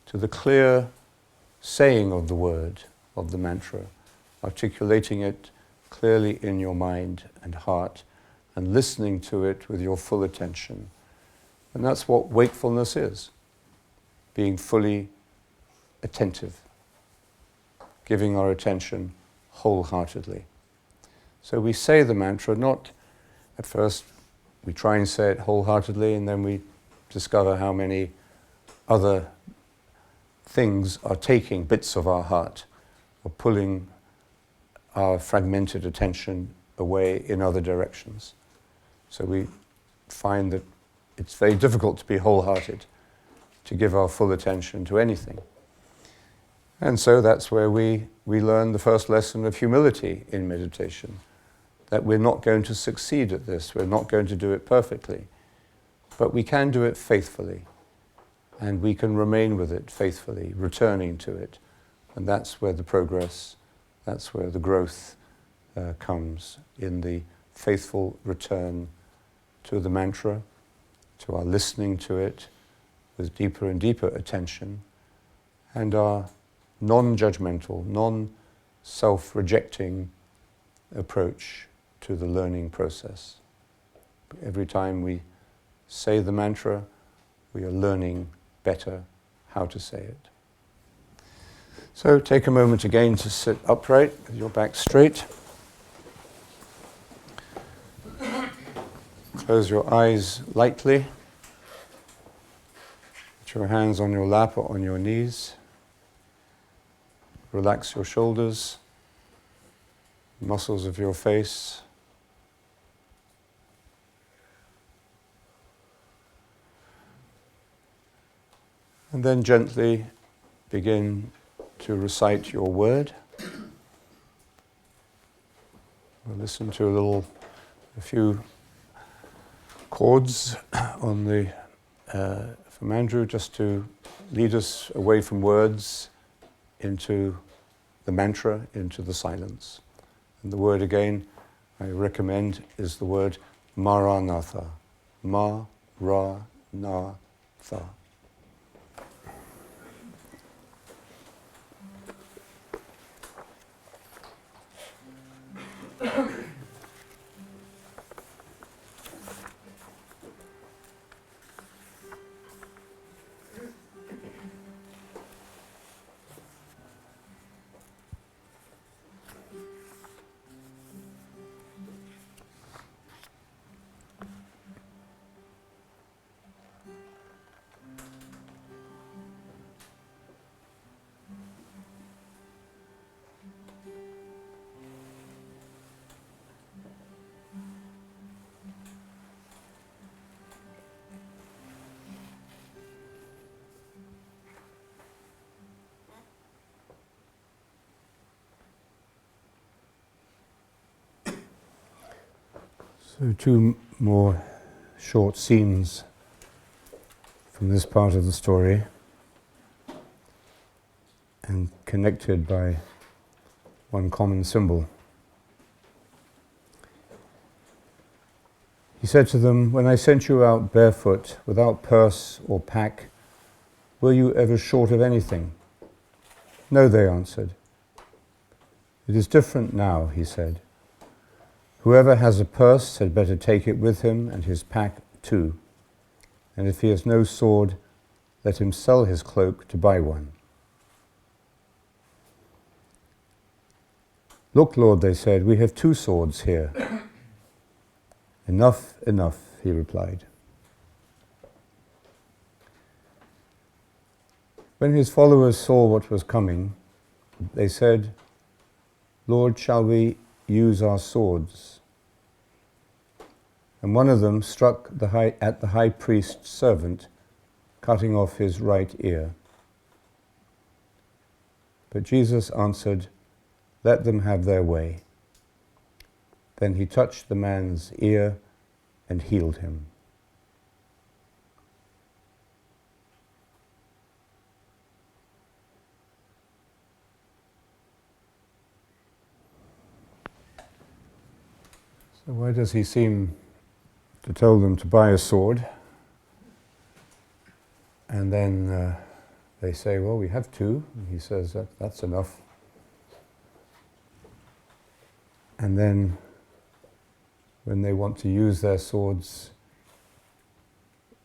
to the clear saying of the word, of the mantra, articulating it clearly in your mind and heart, and listening to it with your full attention. And that's what wakefulness is, being fully attentive, giving our attention wholeheartedly. So we say the mantra, not at first we try and say it wholeheartedly, and then we discover how many other things are taking bits of our heart, or pulling our fragmented attention away in other directions. So we find that it's very difficult to be wholehearted, to give our full attention to anything. And so that's where we learn the first lesson of humility in meditation, that we're not going to succeed at this, we're not going to do it perfectly, but we can do it faithfully, and we can remain with it faithfully, returning to it. And that's where the progress, that's where the growth comes, in the faithful return to the mantra, to our listening to it with deeper and deeper attention, and our non-judgmental, non-self-rejecting approach to the learning process. Every time we say the mantra, we are learning better how to say it. So take a moment again to sit upright with your back straight. Close your eyes lightly. Put your hands on your lap or on your knees. Relax your shoulders, muscles of your face. And then gently begin to recite your word. We'll listen to a few chords on the from Andrew, just to lead us away from words into the mantra, into the silence. And the word again I recommend is the word Maranatha. Ma-ra-na-tha. So two more short scenes from this part of the story, and connected by one common symbol. He said to them, "When I sent you out barefoot, without purse or pack, were you ever short of anything?" "No," they answered. "It is different now," he said. "Whoever has a purse had better take it with him, and his pack too. And if he has no sword, let him sell his cloak to buy one." "Look, Lord," they said, "we have 2 swords here." "Enough, enough," he replied. When his followers saw what was coming, they said, "Lord, shall we use our swords?" And one of them struck at the high priest's servant, cutting off his right ear. But Jesus answered, "Let them have their way." Then he touched the man's ear and healed him. So why does he seem to tell them to buy a sword? And then they say, "Well, we have 2." And he says, that's enough. And then when they want to use their swords,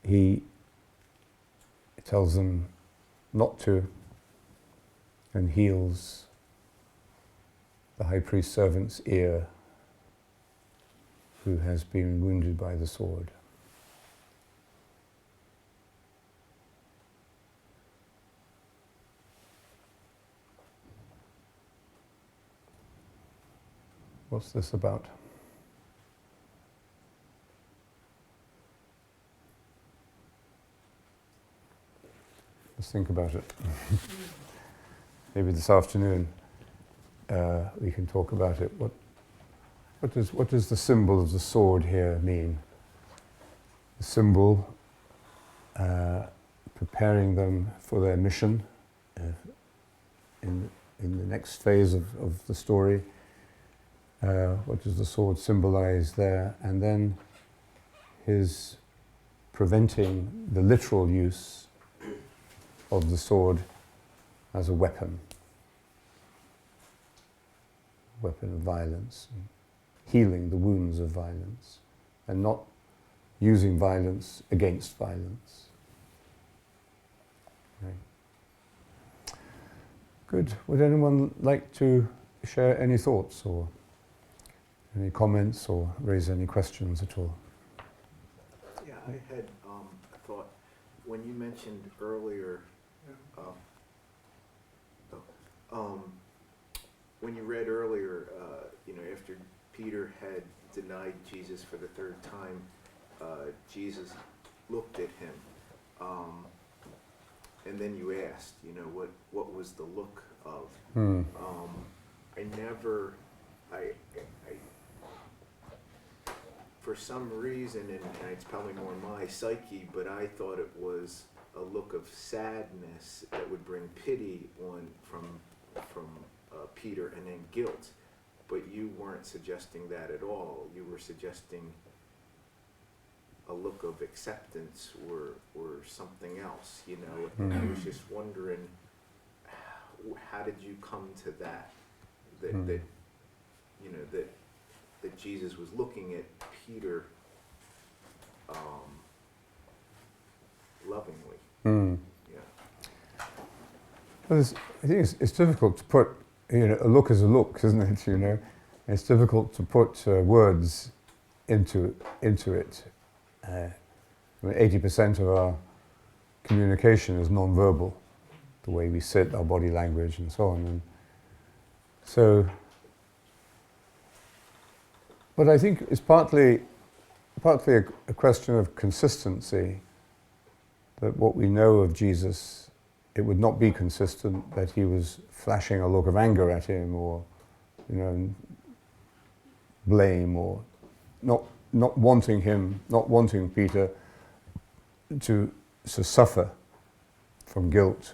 he tells them not to, and heals the high priest's servant's ear, who has been wounded by the sword. What's this about? Let's think about it. Maybe this afternoon we can talk about it. What does the symbol of the sword here mean? The symbol preparing them for their mission in the next phase of the story. What does the sword symbolize there? And then his preventing the literal use of the sword as a weapon of violence, and healing the wounds of violence, and not using violence against violence. Okay. Good. Would anyone like to share any thoughts or any comments or raise any questions at all? Yeah, I had a thought. When you mentioned earlier, when you read earlier, after Peter had denied Jesus for the 3rd time, Jesus looked at him, and then you asked, what was the look of? For some reason, and it's probably more my psyche, but I thought it was a look of sadness that would bring pity from Peter, and then guilt. But you weren't suggesting that at all. You were suggesting a look of acceptance or something else, And I was just wondering, how did you come to that? That Jesus was looking at Peter lovingly. Yeah. Well, I think it's difficult to put, a look is a look, isn't it? It's difficult to put words into it. 80% of our communication is non-verbal, the way we sit, our body language, and so on. And so, but I think it's partly a question of consistency, that what we know of Jesus, it would not be consistent that he was flashing a look of anger at him, or blame, or not not wanting Peter to suffer from guilt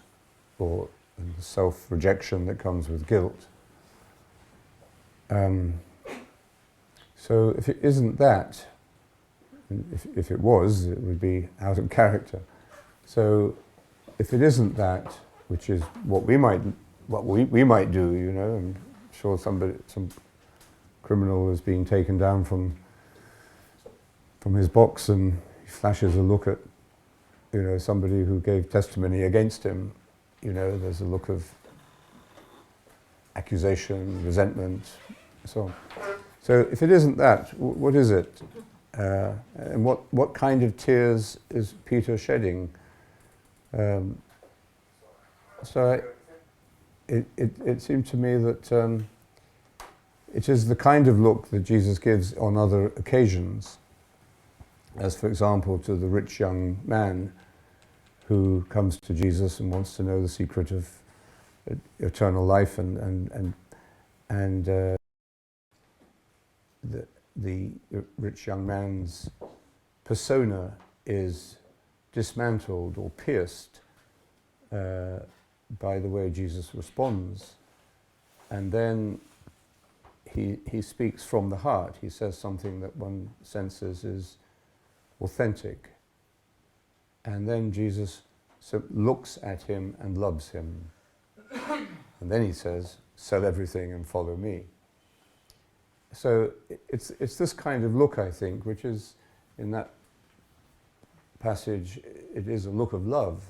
or the self-rejection that comes with guilt. So if it isn't that, if it was, it would be out of character. So if it isn't that, which is what we might do, you know, I'm sure some criminal is being taken down from his box and he flashes a look at, you know, somebody who gave testimony against him. You know, there's a look of accusation, resentment, and so on. So if it isn't that, what is it? And what kind of tears is Peter shedding? It seemed to me that it is the kind of look that Jesus gives on other occasions, as for example to the rich young man who comes to Jesus and wants to know the secret of eternal life, and the rich young man's persona is dismantled or pierced by the way Jesus responds. And then he speaks from the heart. He says something that one senses is authentic. And then Jesus looks at him and loves him. And then he says, "Sell everything and follow me." So it's this kind of look, I think, which is, in that passage, it is a look of love.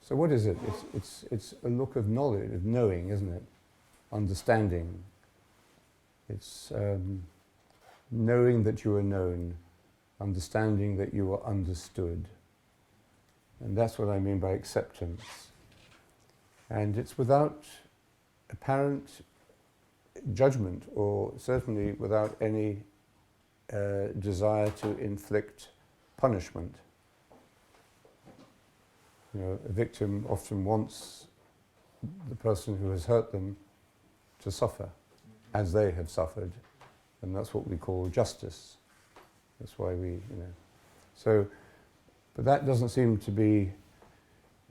So what is it? It's a look of knowledge, of knowing, isn't it? Understanding. It's knowing that you are known, understanding that you are understood. And that's what I mean by acceptance. And it's without apparent judgment, or certainly without any desire to inflict punishment. You know, a victim often wants the person who has hurt them to suffer as they have suffered, and that's what we call justice. That's why we, you know. So, but that doesn't seem to be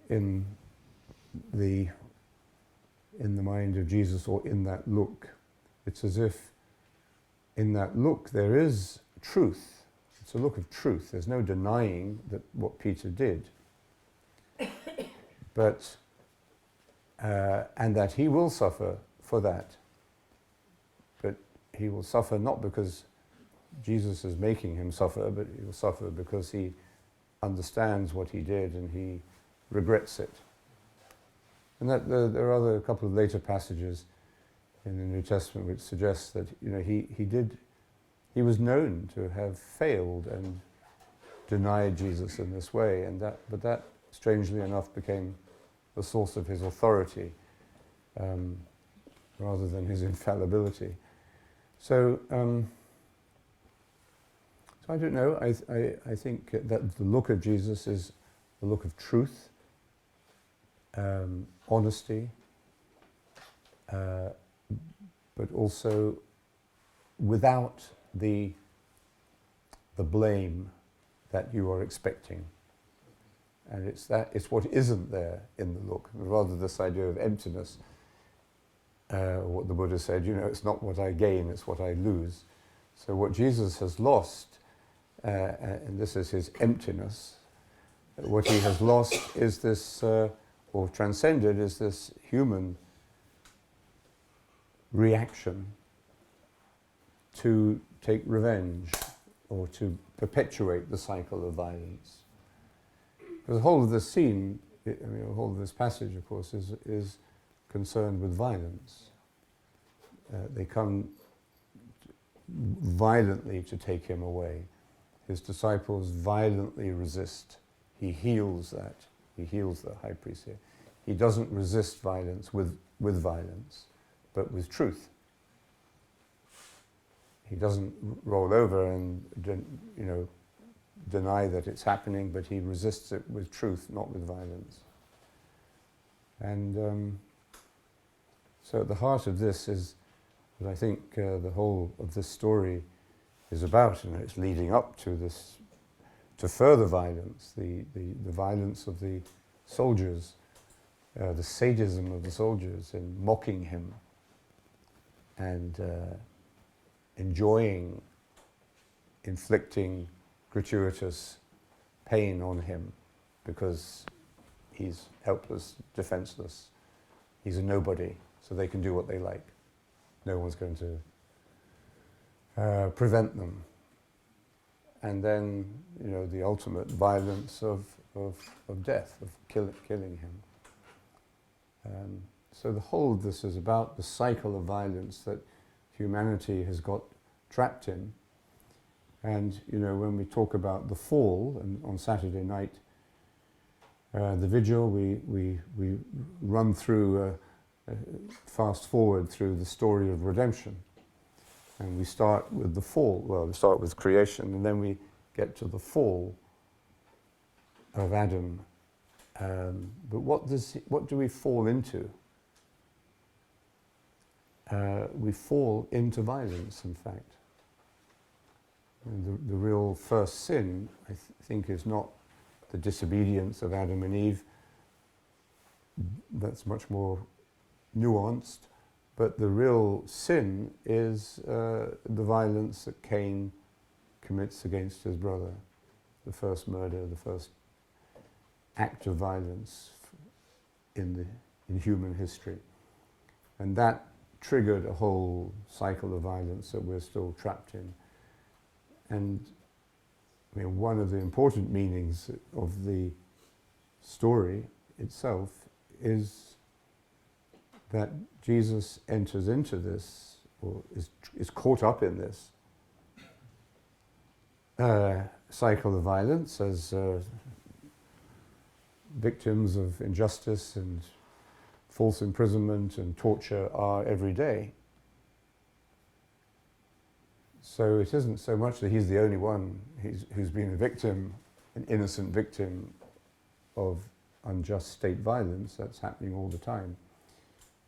in the mind of Jesus, or in that look. It's as if in that look there is truth. It's a look of truth. There's no denying that what Peter did. But and that he will suffer for that. But he will suffer not because Jesus is making him suffer, but he will suffer because he understands what he did and he regrets it. And that there are a couple of later passages in the New Testament which suggest that, you know, he was known to have failed and denied Jesus in this way, but that strangely enough became the source of his authority rather than his infallibility. So I don't know. I think that the look of Jesus is the look of truth, honesty, but also without the blame that you are expecting. And it's what isn't there in the look, rather this idea of emptiness. What the Buddha said, you know, it's not what I gain, it's what I lose. So what Jesus has lost, and this is his emptiness, what he has lost is this, or transcended, is this human reaction to take revenge or to perpetuate the cycle of violence. The whole of this scene, the whole of this passage, of course, is concerned with violence. They come violently to take him away. His disciples violently resist. He heals that. He heals the high priest here. He doesn't resist violence with violence, but with truth. He doesn't roll over and deny that it's happening, but he resists it with truth, not with violence. And so at the heart of this is that I think the whole of this story is about, and it's leading up to this, to further violence, the violence of the soldiers, the sadism of the soldiers in mocking him and enjoying inflicting gratuitous pain on him because he's helpless, defenseless. He's a nobody, so they can do what they like. No one's going to prevent them. And then, you know, the ultimate violence of death, of killing him. So the whole of this is about the cycle of violence that humanity has got trapped in. And, you know, when we talk about the fall, and on Saturday night, the vigil, we run through, fast forward through the story of redemption. And we start with the fall. Well, we start with creation, and then we get to the fall of Adam. But what do we fall into? We fall into violence, in fact. And the real first sin, I think, is not the disobedience of Adam and Eve. That's much more nuanced. But the real sin is the violence that Cain commits against his brother. The first murder, the first act of violence in human history. And that triggered a whole cycle of violence that we're still trapped in. And I mean, one of the important meanings of the story itself is that Jesus enters into this, or is caught up in this cycle of violence as victims of injustice and false imprisonment and torture are every day. So it isn't so much that he's the only one who's been a victim, an innocent victim of unjust state violence. That's happening all the time.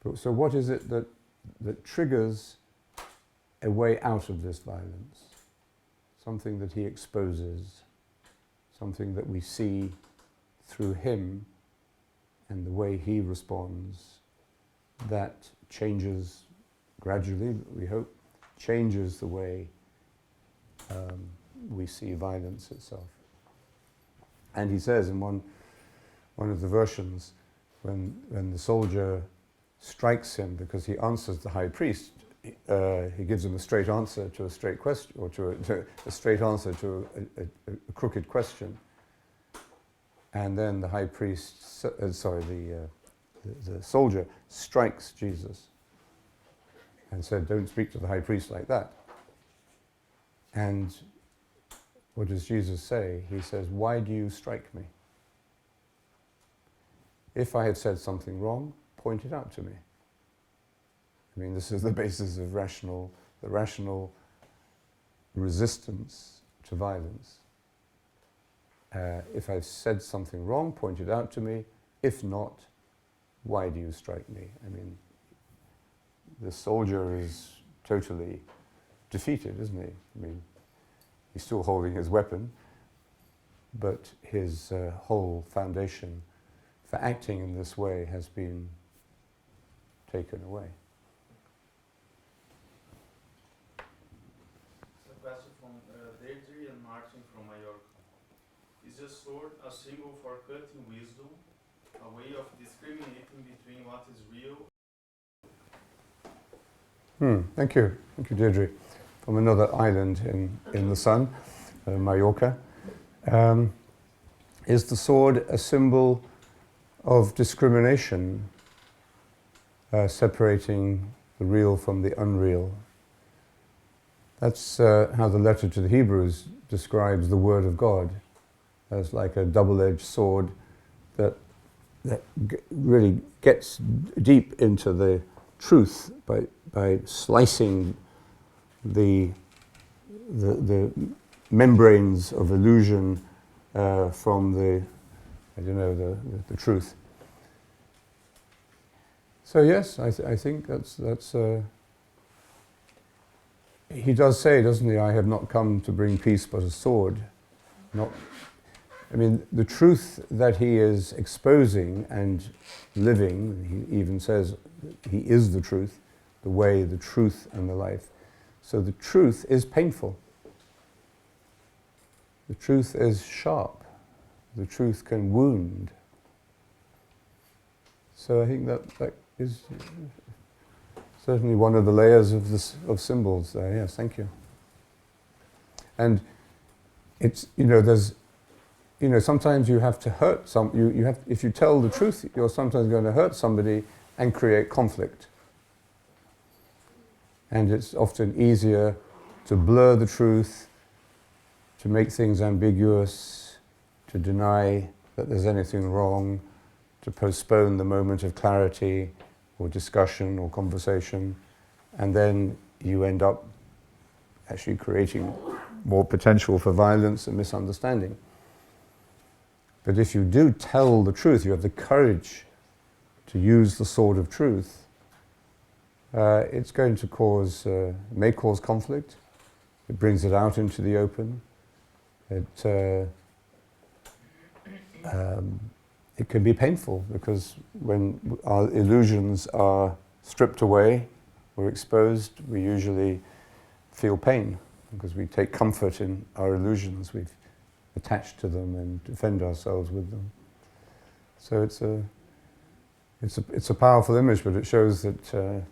But so what is it that triggers a way out of this violence? Something that he exposes, something that we see through him and the way he responds, that changes gradually, we hope, changes the way we see violence itself. And he says in one of the versions, when the soldier strikes him because he answers the high priest, he gives him a straight answer to a straight question, or to a straight answer to a crooked question. And then the high priest, the soldier strikes Jesus and said, "Don't speak to the high priest like that." And what does Jesus say? He says, "Why do you strike me? If I have said something wrong, point it out to me." I mean, this is the basis of the rational resistance to violence. If I've said something wrong, point it out to me. If not, why do you strike me? I mean, the soldier is totally defeated, isn't he? I mean, he's still holding his weapon, but his whole foundation for acting in this way has been taken away. A question from Deirdre and Martin from Mallorca. Is the sword a symbol for cutting wisdom, a way of discriminating between what is real? Thank you, Deirdre, from another island in the sun, Mallorca. Is the sword a symbol of discrimination, separating the real from the unreal? That's how the letter to the Hebrews describes the Word of God, as like a double-edged sword that really gets deep into the truth by slicing the membranes of illusion from the truth. So yes, I think that's he does say, doesn't he, I have not come to bring peace but a sword. Not, I mean, the truth that he is exposing and living, he even says he is the truth, the way, the truth, and the life. So the truth is painful. The truth is sharp. The truth can wound. So I think that is certainly one of the layers of this of symbols there. Yes, thank you. And it's, there's, sometimes you have to hurt you have, if you tell the truth, you're sometimes going to hurt somebody and create conflict. And it's often easier to blur the truth, to make things ambiguous, to deny that there's anything wrong, to postpone the moment of clarity or discussion or conversation, and then you end up actually creating more potential for violence and misunderstanding. But if you do tell the truth, you have the courage to use the sword of truth, it's going to cause, may cause conflict. It brings it out into the open. It can be painful because when our illusions are stripped away, we're exposed, we usually feel pain because we take comfort in our illusions. We've attached to them and defend ourselves with them. So it's a powerful image, but it shows that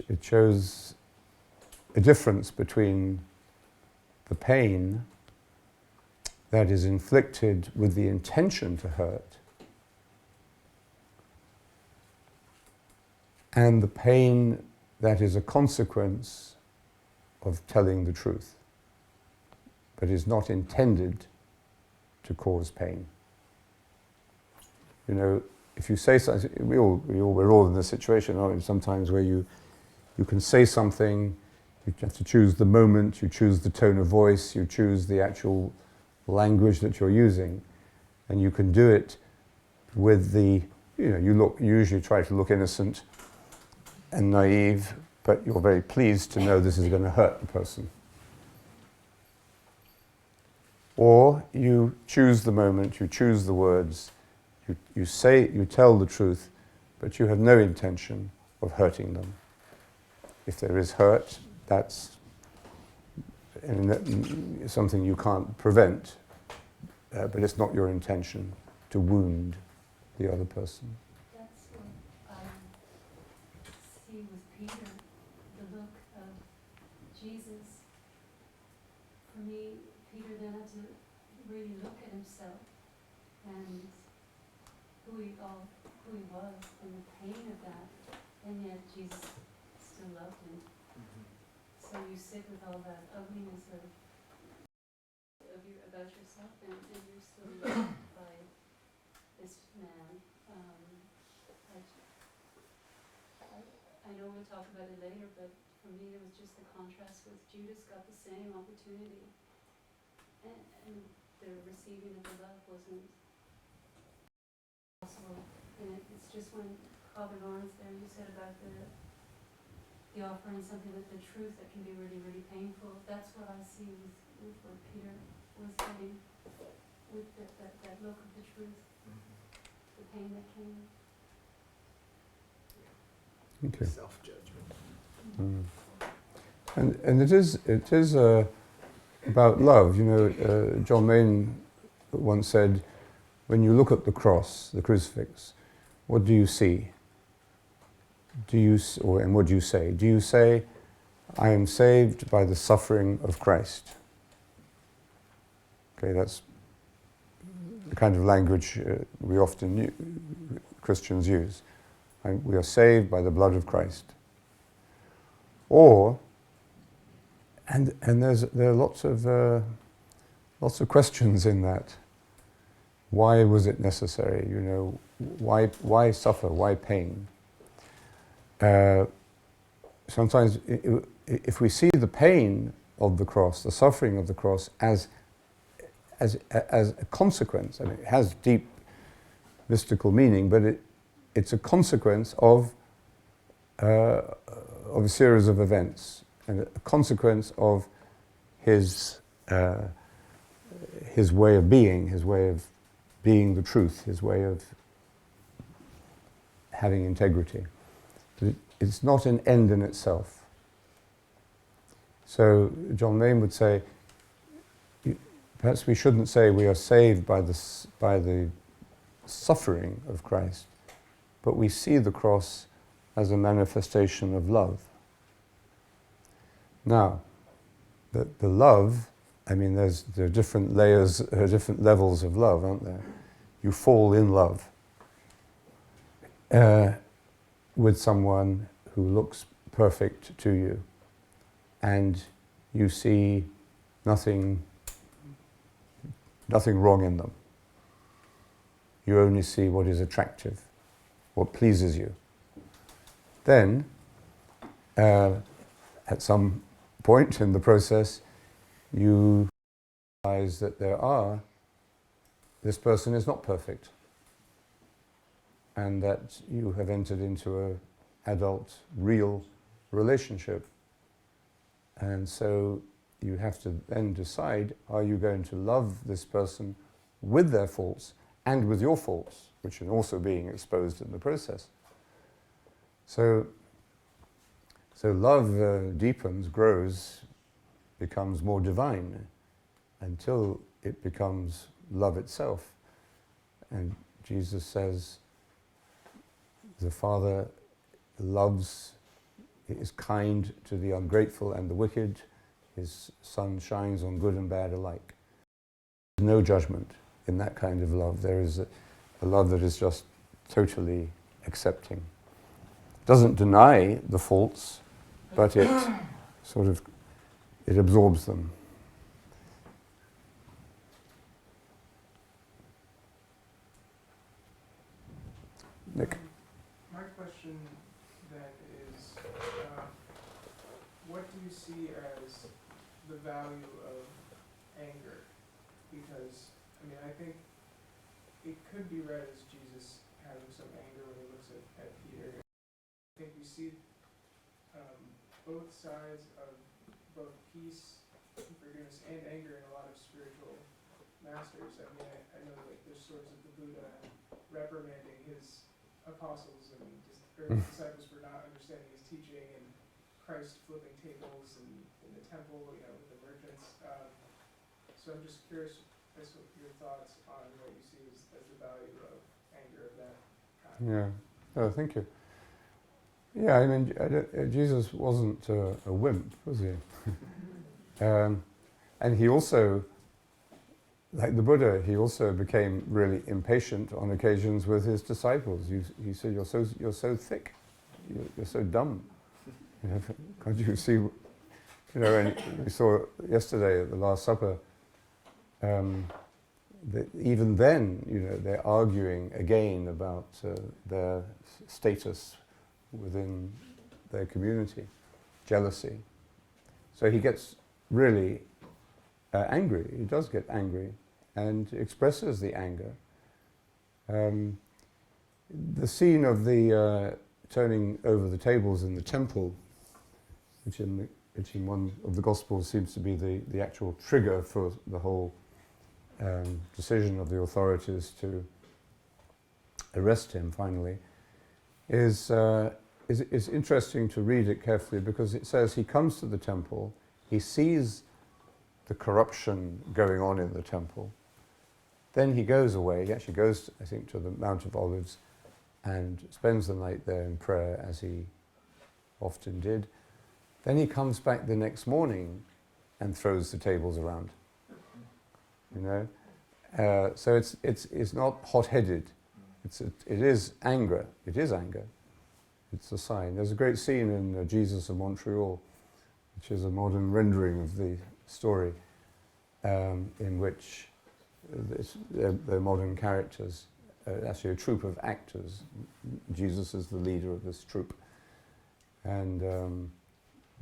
it shows a difference between the pain that is inflicted with the intention to hurt and the pain that is a consequence of telling the truth, but is not intended to cause pain. If you say something, we're all in this situation, aren't we? Sometimes where you can say something, you have to choose the moment, you choose the tone of voice, you choose the actual language that you're using, and you can do it with the, you usually try to look innocent and naive, but you're very pleased to know this is going to hurt the person. Or you choose the moment, you choose the words, you tell the truth, but you have no intention of hurting them. If there is hurt, that's something you can't prevent, but it's not your intention to wound the other person. That's what I see with Peter, the look of Jesus. For me, Peter then had to really look at himself and who he was and the pain of that, and yet Jesus still loved him. So you sit with all that ugliness about yourself, and you're still loved by this man. I know we'll talk about it later, but for me it was just the contrast with Judas got the same opportunity, and the receiving of the love wasn't possible. And it's just when Father Laurence there, you said about the offering something with the truth that can be really, really painful. That's what I see with what Peter was getting, with that look of the truth, the pain that came. Okay. Self-judgment. And it is about love. John Maine once said, when you look at the cross, the crucifix, what do you see? And what do you say? Do you say, I am saved by the suffering of Christ? Okay, that's the kind of language we often Christians use. We are saved by the blood of Christ. Or, and there are lots of questions in that. Why was it necessary? Why suffer? Why pain? Sometimes, if we see the pain of the cross, the suffering of the cross, as a consequence, and it has deep mystical meaning, but it's a consequence of a series of events. and a consequence of his way of being, the truth, his way of having integrity. It's not an end in itself. So John Main would say, perhaps we shouldn't say we are saved by the suffering of Christ, but we see the cross as a manifestation of love. Now, the love, I mean, there are different layers, different levels of love, aren't there? You fall in love with someone who looks perfect to you, and you see nothing wrong in them. You only see what is attractive, what pleases you. Then, at some point in the process, you realize that this person is not perfect, and that you have entered into an adult, real relationship. And so you have to then decide, are you going to love this person with their faults and with your faults, which are also being exposed in the process? So love deepens, grows, becomes more divine, until it becomes love itself. And Jesus says, the Father is kind to the ungrateful and the wicked. His sun shines on good and bad alike. There's no judgment in that kind of love. There is a love that is just totally accepting. Doesn't deny the faults, but it absorbs them. Nick? My question then is, what do you see as the value of anger? Because, I mean, I think it could be read as Jesus having some anger when he looks at Peter. I think we see both sides of both peace, forgiveness, and anger in a lot of spiritual masters. I mean, I know like there's stories of the Buddha reprimanding his apostles and just early disciples for not understanding his teaching, and Christ flipping tables in the temple, with the merchants. So I'm just curious as to your thoughts on what you see as the value of anger of that kind. Yeah. Oh, thank you. Yeah, I mean, Jesus wasn't a wimp, was he? And he also, like the Buddha, he also became really impatient on occasions with his disciples. He said, "You're so thick, you're so dumb. Can't you see?" And we saw yesterday at the Last Supper. That even then, they're arguing again about their status within their community, jealousy. So he gets really angry. He does get angry and expresses the anger. The scene of the turning over the tables in the temple, which in one of the Gospels seems to be the actual trigger for the whole decision of the authorities to arrest him finally, is interesting to read it carefully, because it says he comes to the temple, he sees the corruption going on in the temple, then he goes away. He actually goes, I think, to the Mount of Olives and spends the night there in prayer, as he often did. Then he comes back the next morning and throws the tables around. So it's not hot-headed. It is anger. It is anger. It's a sign. There's a great scene in Jesus of Montreal, which is a modern rendering of the story, in which they're modern characters, actually a troupe of actors. Jesus is the leader of this troupe. And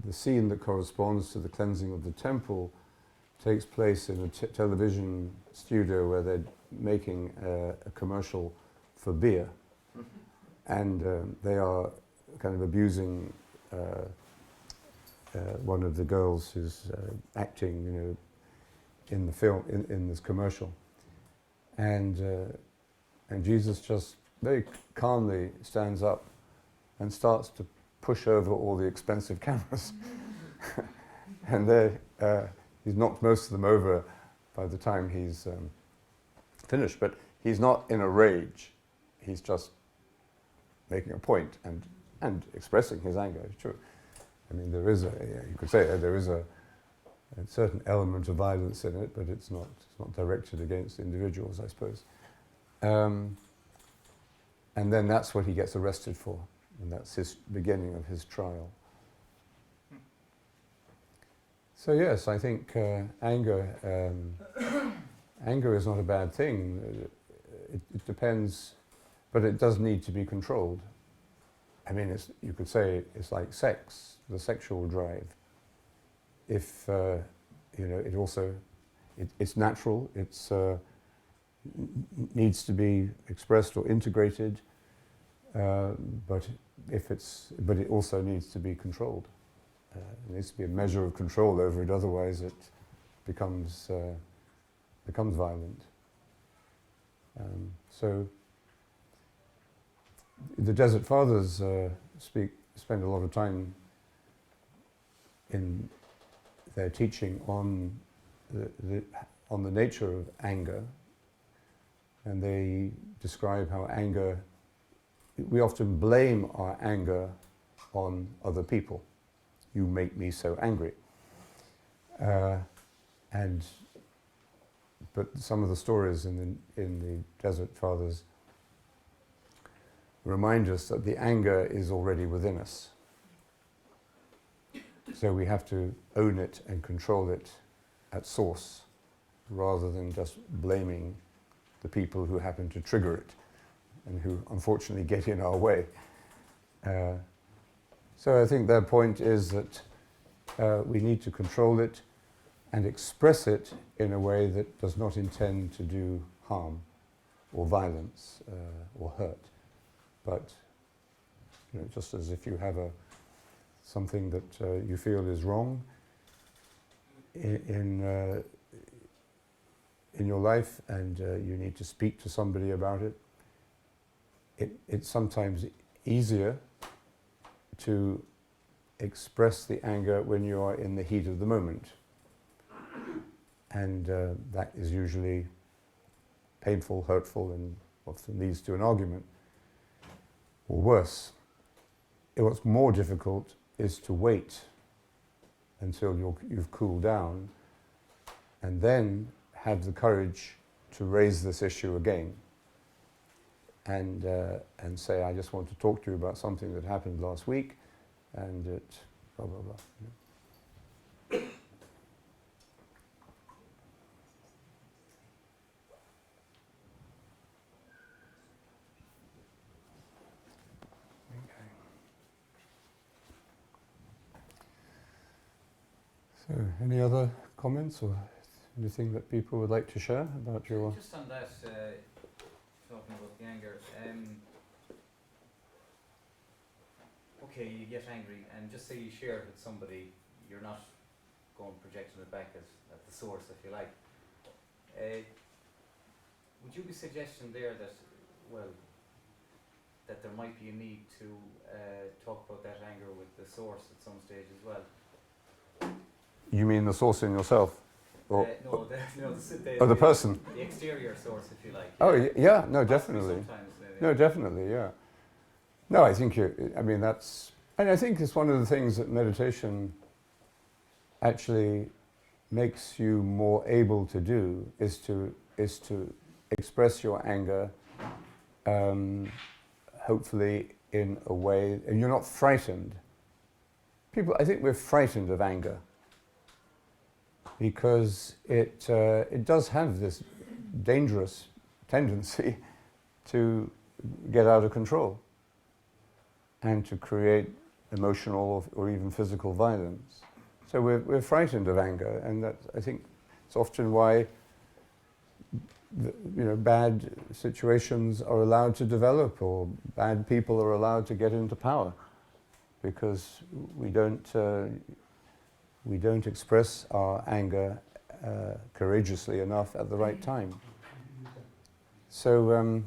the scene that corresponds to the cleansing of the temple takes place in a television studio where they're making a commercial for beer. And they are kind of abusing one of the girls who's acting, in the film, in this commercial. And Jesus just very calmly stands up and starts to push over all the expensive cameras. And he's knocked most of them over by the time he's finished. But he's not in a rage. He's just making a point and expressing his anger. It's true. I mean, there is you could say there is a certain element of violence in it, but it's not directed against individuals, I suppose. And then that's what he gets arrested for, and that's his beginning of his trial. So yes, I think anger is not a bad thing. It depends, but it does need to be controlled. I mean, you could say it's like sex, the sexual drive. If it also, it's natural. It's needs to be expressed or integrated, but it also needs to be controlled. There needs to be a measure of control over it. Otherwise, it becomes violent. So the Desert Fathers spend a lot of time in their teaching on the nature of anger, and they describe how anger, we often blame our anger on other people. You make me so angry. But some of the stories in the Desert Fathers remind us that the anger is already within us. So we have to own it and control it at source, rather than just blaming the people who happen to trigger it and who unfortunately get in our way. So I think their point is that we need to control it and express it in a way that does not intend to do harm or violence or hurt. But just as if you have something that you feel is wrong in your life, and you need to speak to somebody about it, it's sometimes easier to express the anger when you are in the heat of the moment. And that is usually painful, hurtful, and often leads to an argument, or worse. What's more difficult is to wait until you've cooled down, and then have the courage to raise this issue again, and say, I just want to talk to you about something that happened last week, and it blah blah blah. So, any other comments or anything that people would like to share about your... Just on that, talking about the anger, okay, you get angry, and just say you share it with somebody, you're not going projecting it back at the source, if you like. Would you be suggesting there that, that there might be a need to talk about that anger with the source at some stage as well? You mean the source in yourself? Or The person? The exterior source, if you like. Oh, yeah, no, definitely. Sometimes, No, definitely, yeah. No, I think and I think it's one of the things that meditation actually makes you more able to do, is to express your anger, hopefully in a way, and you're not frightened. I think we're frightened of anger, because it does have this dangerous tendency to get out of control and to create emotional or even physical violence. So we're frightened of anger, and I think it's often why bad situations are allowed to develop, or bad people are allowed to get into power, because we don't we don't express our anger courageously enough at the right time. So,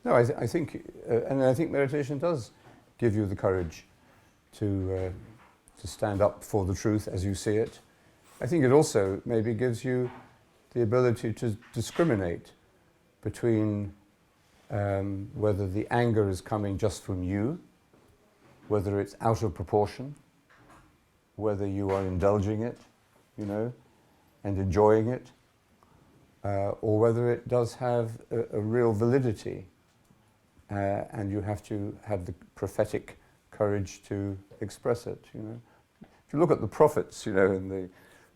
no, I think, and I think meditation does give you the courage to stand up for the truth as you see it. I think it also maybe gives you the ability to discriminate between whether the anger is coming just from you, whether it's out of proportion, whether you are indulging it, you know, and enjoying it, or whether it does have a real validity, and you have to have the prophetic courage to express it, you know. If you look at the prophets, you know, in the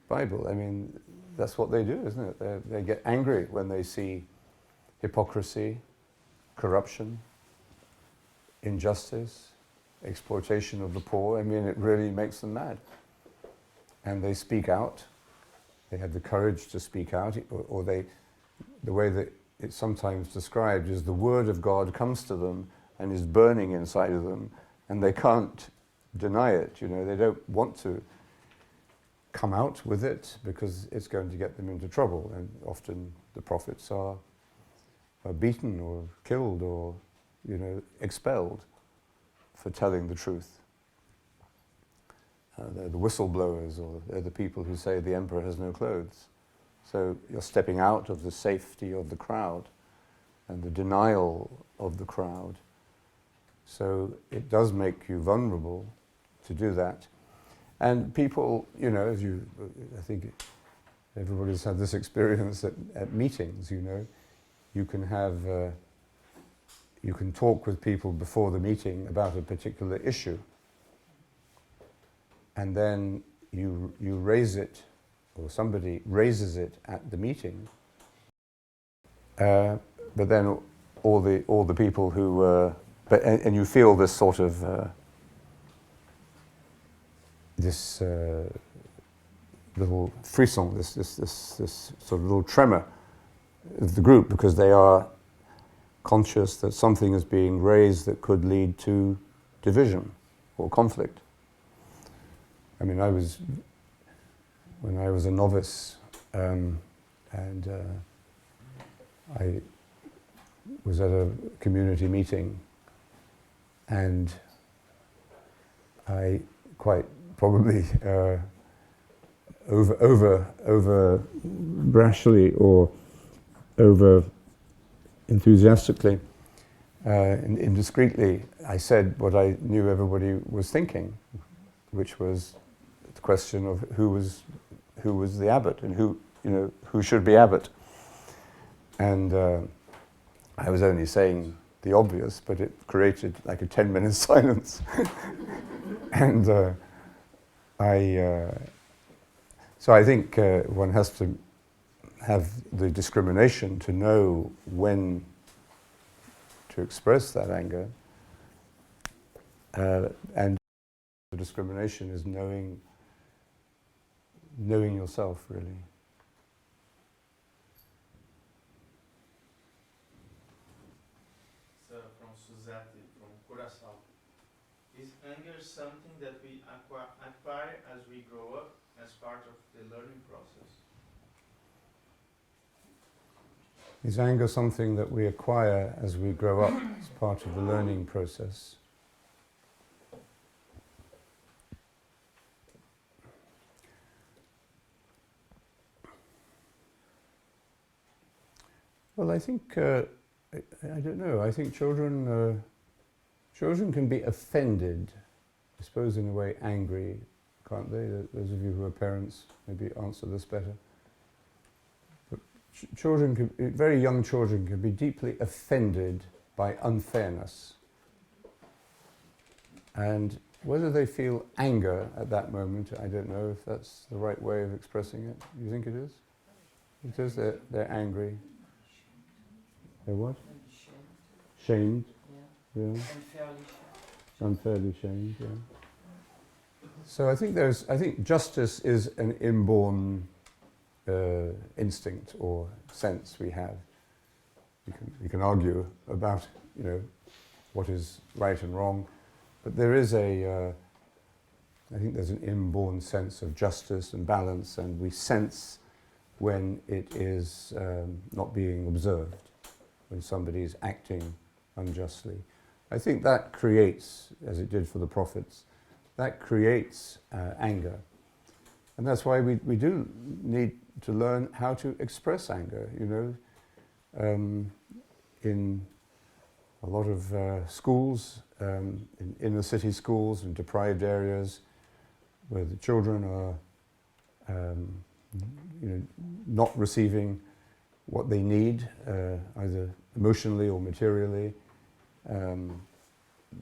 Bible, I mean, that's what they do, isn't it? They get angry when they see hypocrisy, corruption, injustice, exploitation of the poor. I mean, it really makes them mad. And they speak out. They have the courage to speak out, or they, the way that it's sometimes described is the word of God comes to them and is burning inside of them, and they can't deny it, you know. They don't want to come out with it because it's going to get them into trouble, and often the prophets are beaten or killed or, you know, expelled for telling the truth. They're the whistleblowers, or they're the people who say the emperor has no clothes. So you're stepping out of the safety of the crowd and the denial of the crowd. So it does make you vulnerable to do that. And people, you know, as you, I think everybody's had this experience at meetings, you know. You can have, you can talk with people before the meeting about a particular issue, and then you raise it, or somebody raises it at the meeting, but then all the people who, and you feel this sort of this little frisson, this sort of little tremor of the group, because they are conscious that something is being raised that could lead to division or conflict. I mean, when I was a novice, and I was at a community meeting, and I quite probably over brashly or over enthusiastically, indiscreetly, I said what I knew everybody was thinking, which was the question of who was the abbot, and who should be abbot. And I was only saying the obvious, but it created like a 10-minute silence. And so I think one has to have the discrimination to know when to express that anger, and the discrimination is knowing yourself, really. So from Suzette, from Curaçao. Is anger something that we acquire as we grow up, as part of the learning process? Is anger something that we acquire as we grow up as part of the learning process? Well, I think, I don't know, I think children can be offended, I suppose in a way angry, can't they? Those of you who are parents maybe answer this better. But very young children can be deeply offended by unfairness. And whether they feel anger at that moment, I don't know if that's the right way of expressing it. You think it is? It is, they're angry. They're what? Shamed. Yeah. Unfairly shamed, yeah. So I think justice is an inborn instinct or sense we have. We can argue about, what is right and wrong, but there is a I think there's an inborn sense of justice and balance, and we sense when it is not being observed, when somebody is acting unjustly. I think that creates, as it did for the prophets, that creates anger. And that's why we do need to learn how to express anger, you know. In a lot of schools, in inner city schools, in deprived areas, where the children are not receiving what they need, either emotionally or materially,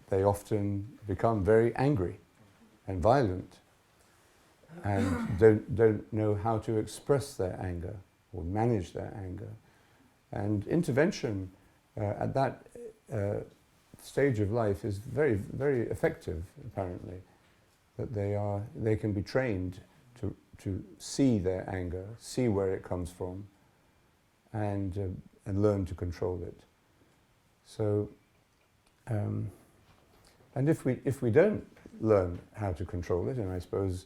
they often become very angry and violent and don't know how to express their anger or manage their anger. And intervention at that stage of life is very, very effective, apparently. That they can be trained to see their anger, see where it comes from, and learn to control it. So, and if we don't learn how to control it, and I suppose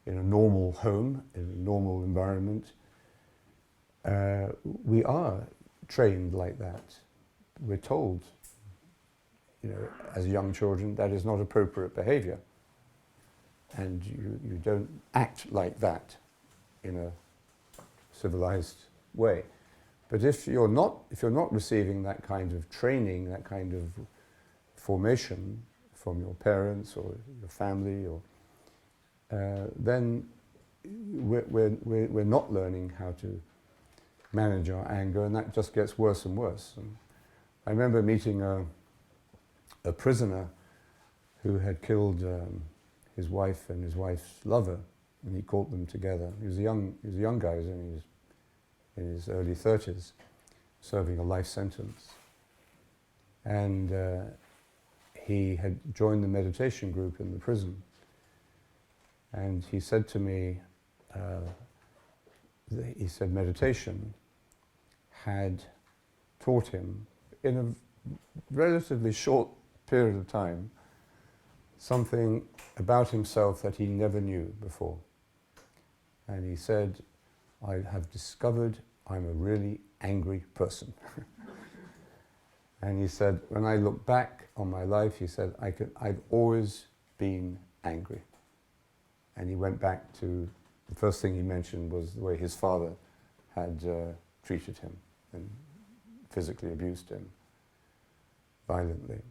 in a normal home, in a normal environment, we are trained like that. We're told, you know, as young children, that is not appropriate behavior. And you don't act like that in a civilized way. But if you're not receiving that kind of training, that kind of formation from your parents or your family, or then we're not learning how to manage our anger, and that just gets worse and worse. And I remember meeting a prisoner who had killed his wife and his wife's lover, and he caught them together. He was a young guy, he was only in his early 30s, serving a life sentence. And he had joined the meditation group in the prison. And he said to me, he said meditation had taught him, in a relatively short period of time, something about himself that he never knew before. And he said, I have discovered I'm a really angry person. And he said, when I look back on my life, he said, I've always been angry. And he went back to, the first thing he mentioned was the way his father had treated him and physically abused him violently.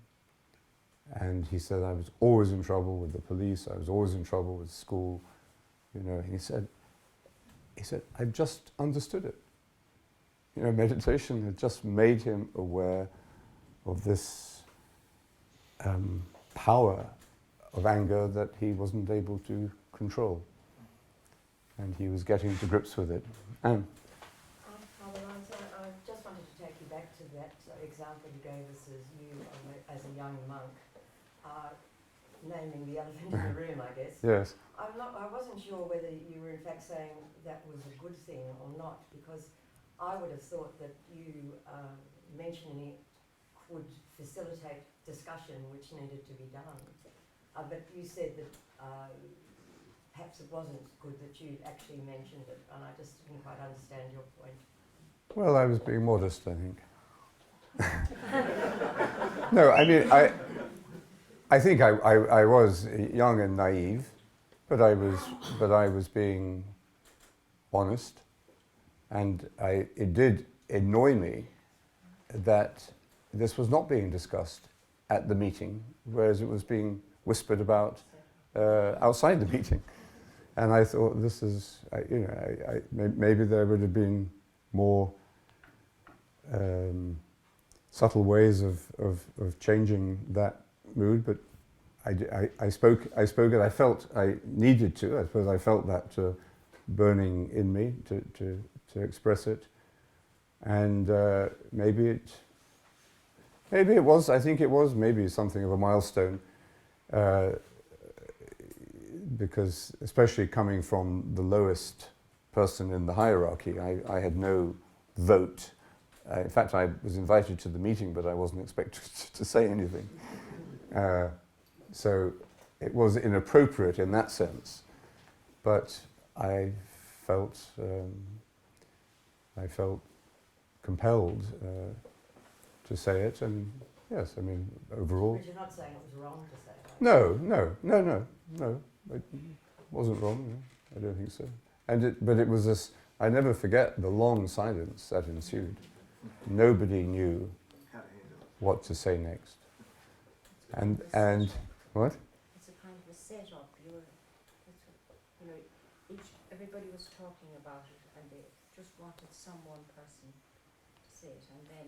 And he said, I was always in trouble with the police, I was always in trouble with school, you know. And he said, I've just understood it. You know, meditation had just made him aware of this power of anger that he wasn't able to control. And he was getting to grips with it. Laurence, I just wanted to take you back to that example you gave us as a young monk, naming the elephant in the room, I guess. Yes. I wasn't sure whether you were in fact saying that was a good thing or not, because I would have thought that you mentioning it would facilitate discussion which needed to be done. But you said that perhaps it wasn't good that you actually mentioned it, and I just didn't quite understand your point. Well, I was being modest, I think. No, I mean, I think I was young and naive, but I was being honest, and it did annoy me that this was not being discussed at the meeting, whereas it was being whispered about outside the meeting. And I thought, this is, maybe there would have been more subtle ways of changing that mood, but I spoke it. I felt I needed to. I suppose I felt that burning in me to express it, and maybe it was. I think it was maybe something of a milestone, because especially coming from the lowest person in the hierarchy, I had no vote. In fact, I was invited to the meeting, but I wasn't expected to say anything. So it was inappropriate in that sense, but I felt compelled to say it, and yes, I mean, overall. But you're not saying it was wrong to say that? No, it wasn't wrong, no, I don't think so. But it was this, I never forget the long silence that ensued. Nobody knew How to handle it. what to say next. And what? It's a kind of a setup. Everybody was talking about it, and they just wanted one person to say it, and then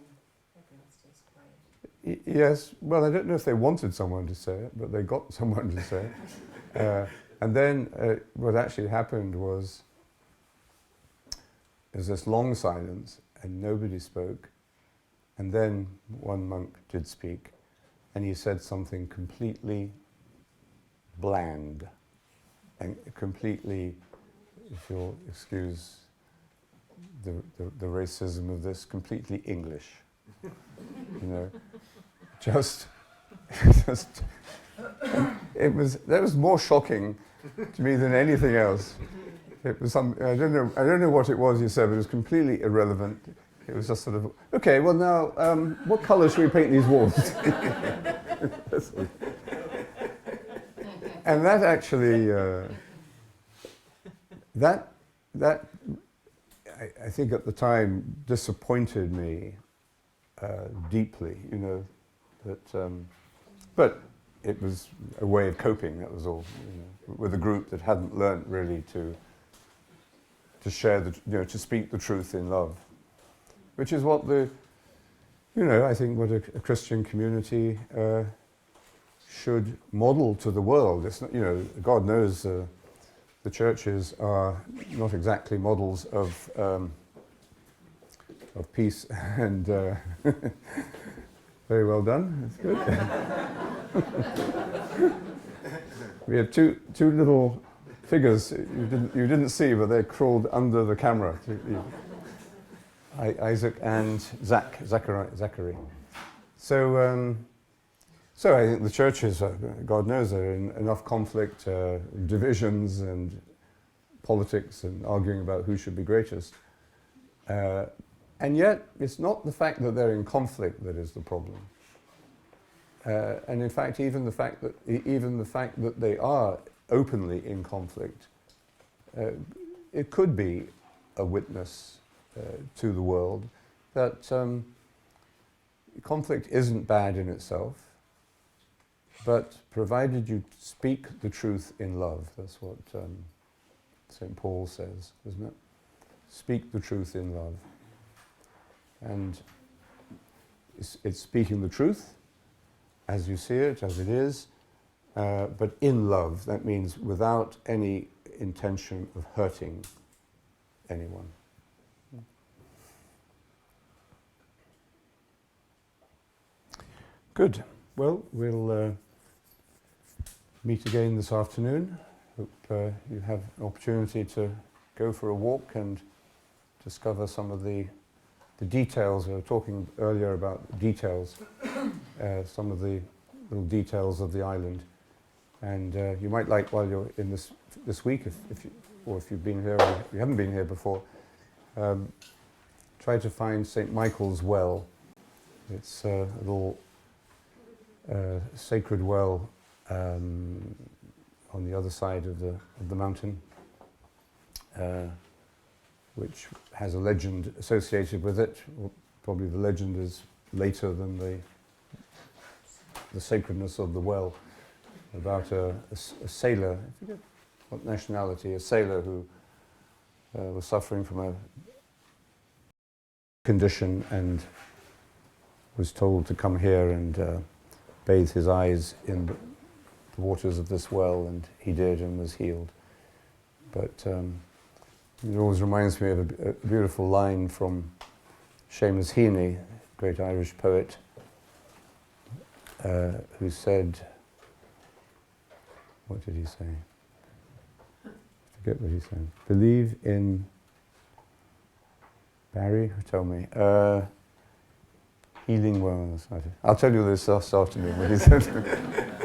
everyone stays quiet. Yes, well, I don't know if they wanted someone to say it, but they got someone to say it. And then what actually happened was there's this long silence, and nobody spoke. And then one monk did speak, and he said something completely bland and completely, if you'll excuse the racism of this, completely English. You know, just that was more shocking to me than anything else. It was I don't know what it was you said, but it was completely irrelevant. It was just sort of, okay, well now, what colour should we paint these walls? And that actually, I think at the time disappointed me deeply, you know, that, but it was a way of coping, that was all, you know, with a group that hadn't learnt really to share to speak the truth in love, which is what I think what a Christian community should model to the world. It's not, God knows the churches are not exactly models of peace and very well done. That's good. We had two little figures you didn't see, but they crawled under the camera. Isaac and Zachary. So I think the churches, God knows, are in enough conflict, divisions and politics and arguing about who should be greatest. And yet, it's not the fact that they're in conflict that is the problem. And in fact, even the fact that they are openly in conflict, it could be a witness to the world that conflict isn't bad in itself, but provided you speak the truth in love. That's what St. Paul says, isn't it? Speak the truth in love. And it's speaking the truth as you see it, as it is, but in love. That means without any intention of hurting anyone. Good. Well, we'll meet again this afternoon. Hope you have an opportunity to go for a walk and discover some of the details. We were talking earlier about details, some of the little details of the island. And you might like, while you're in this week, if you've been here or if you haven't been here before, try to find St. Michael's Well. It's a little sacred well on the other side of the mountain, which has a legend associated with it. Probably the legend is later than the sacredness of the well, about a sailor, I forget what nationality, a sailor who was suffering from a condition and was told to come here and bathe his eyes in the waters of this well, and he did and was healed. But it always reminds me of a beautiful line from Seamus Heaney, great Irish poet, who said, what did he say? I forget what he said. Believe in Bere, tell me. Healing well. I'll tell you this afternoon what he said.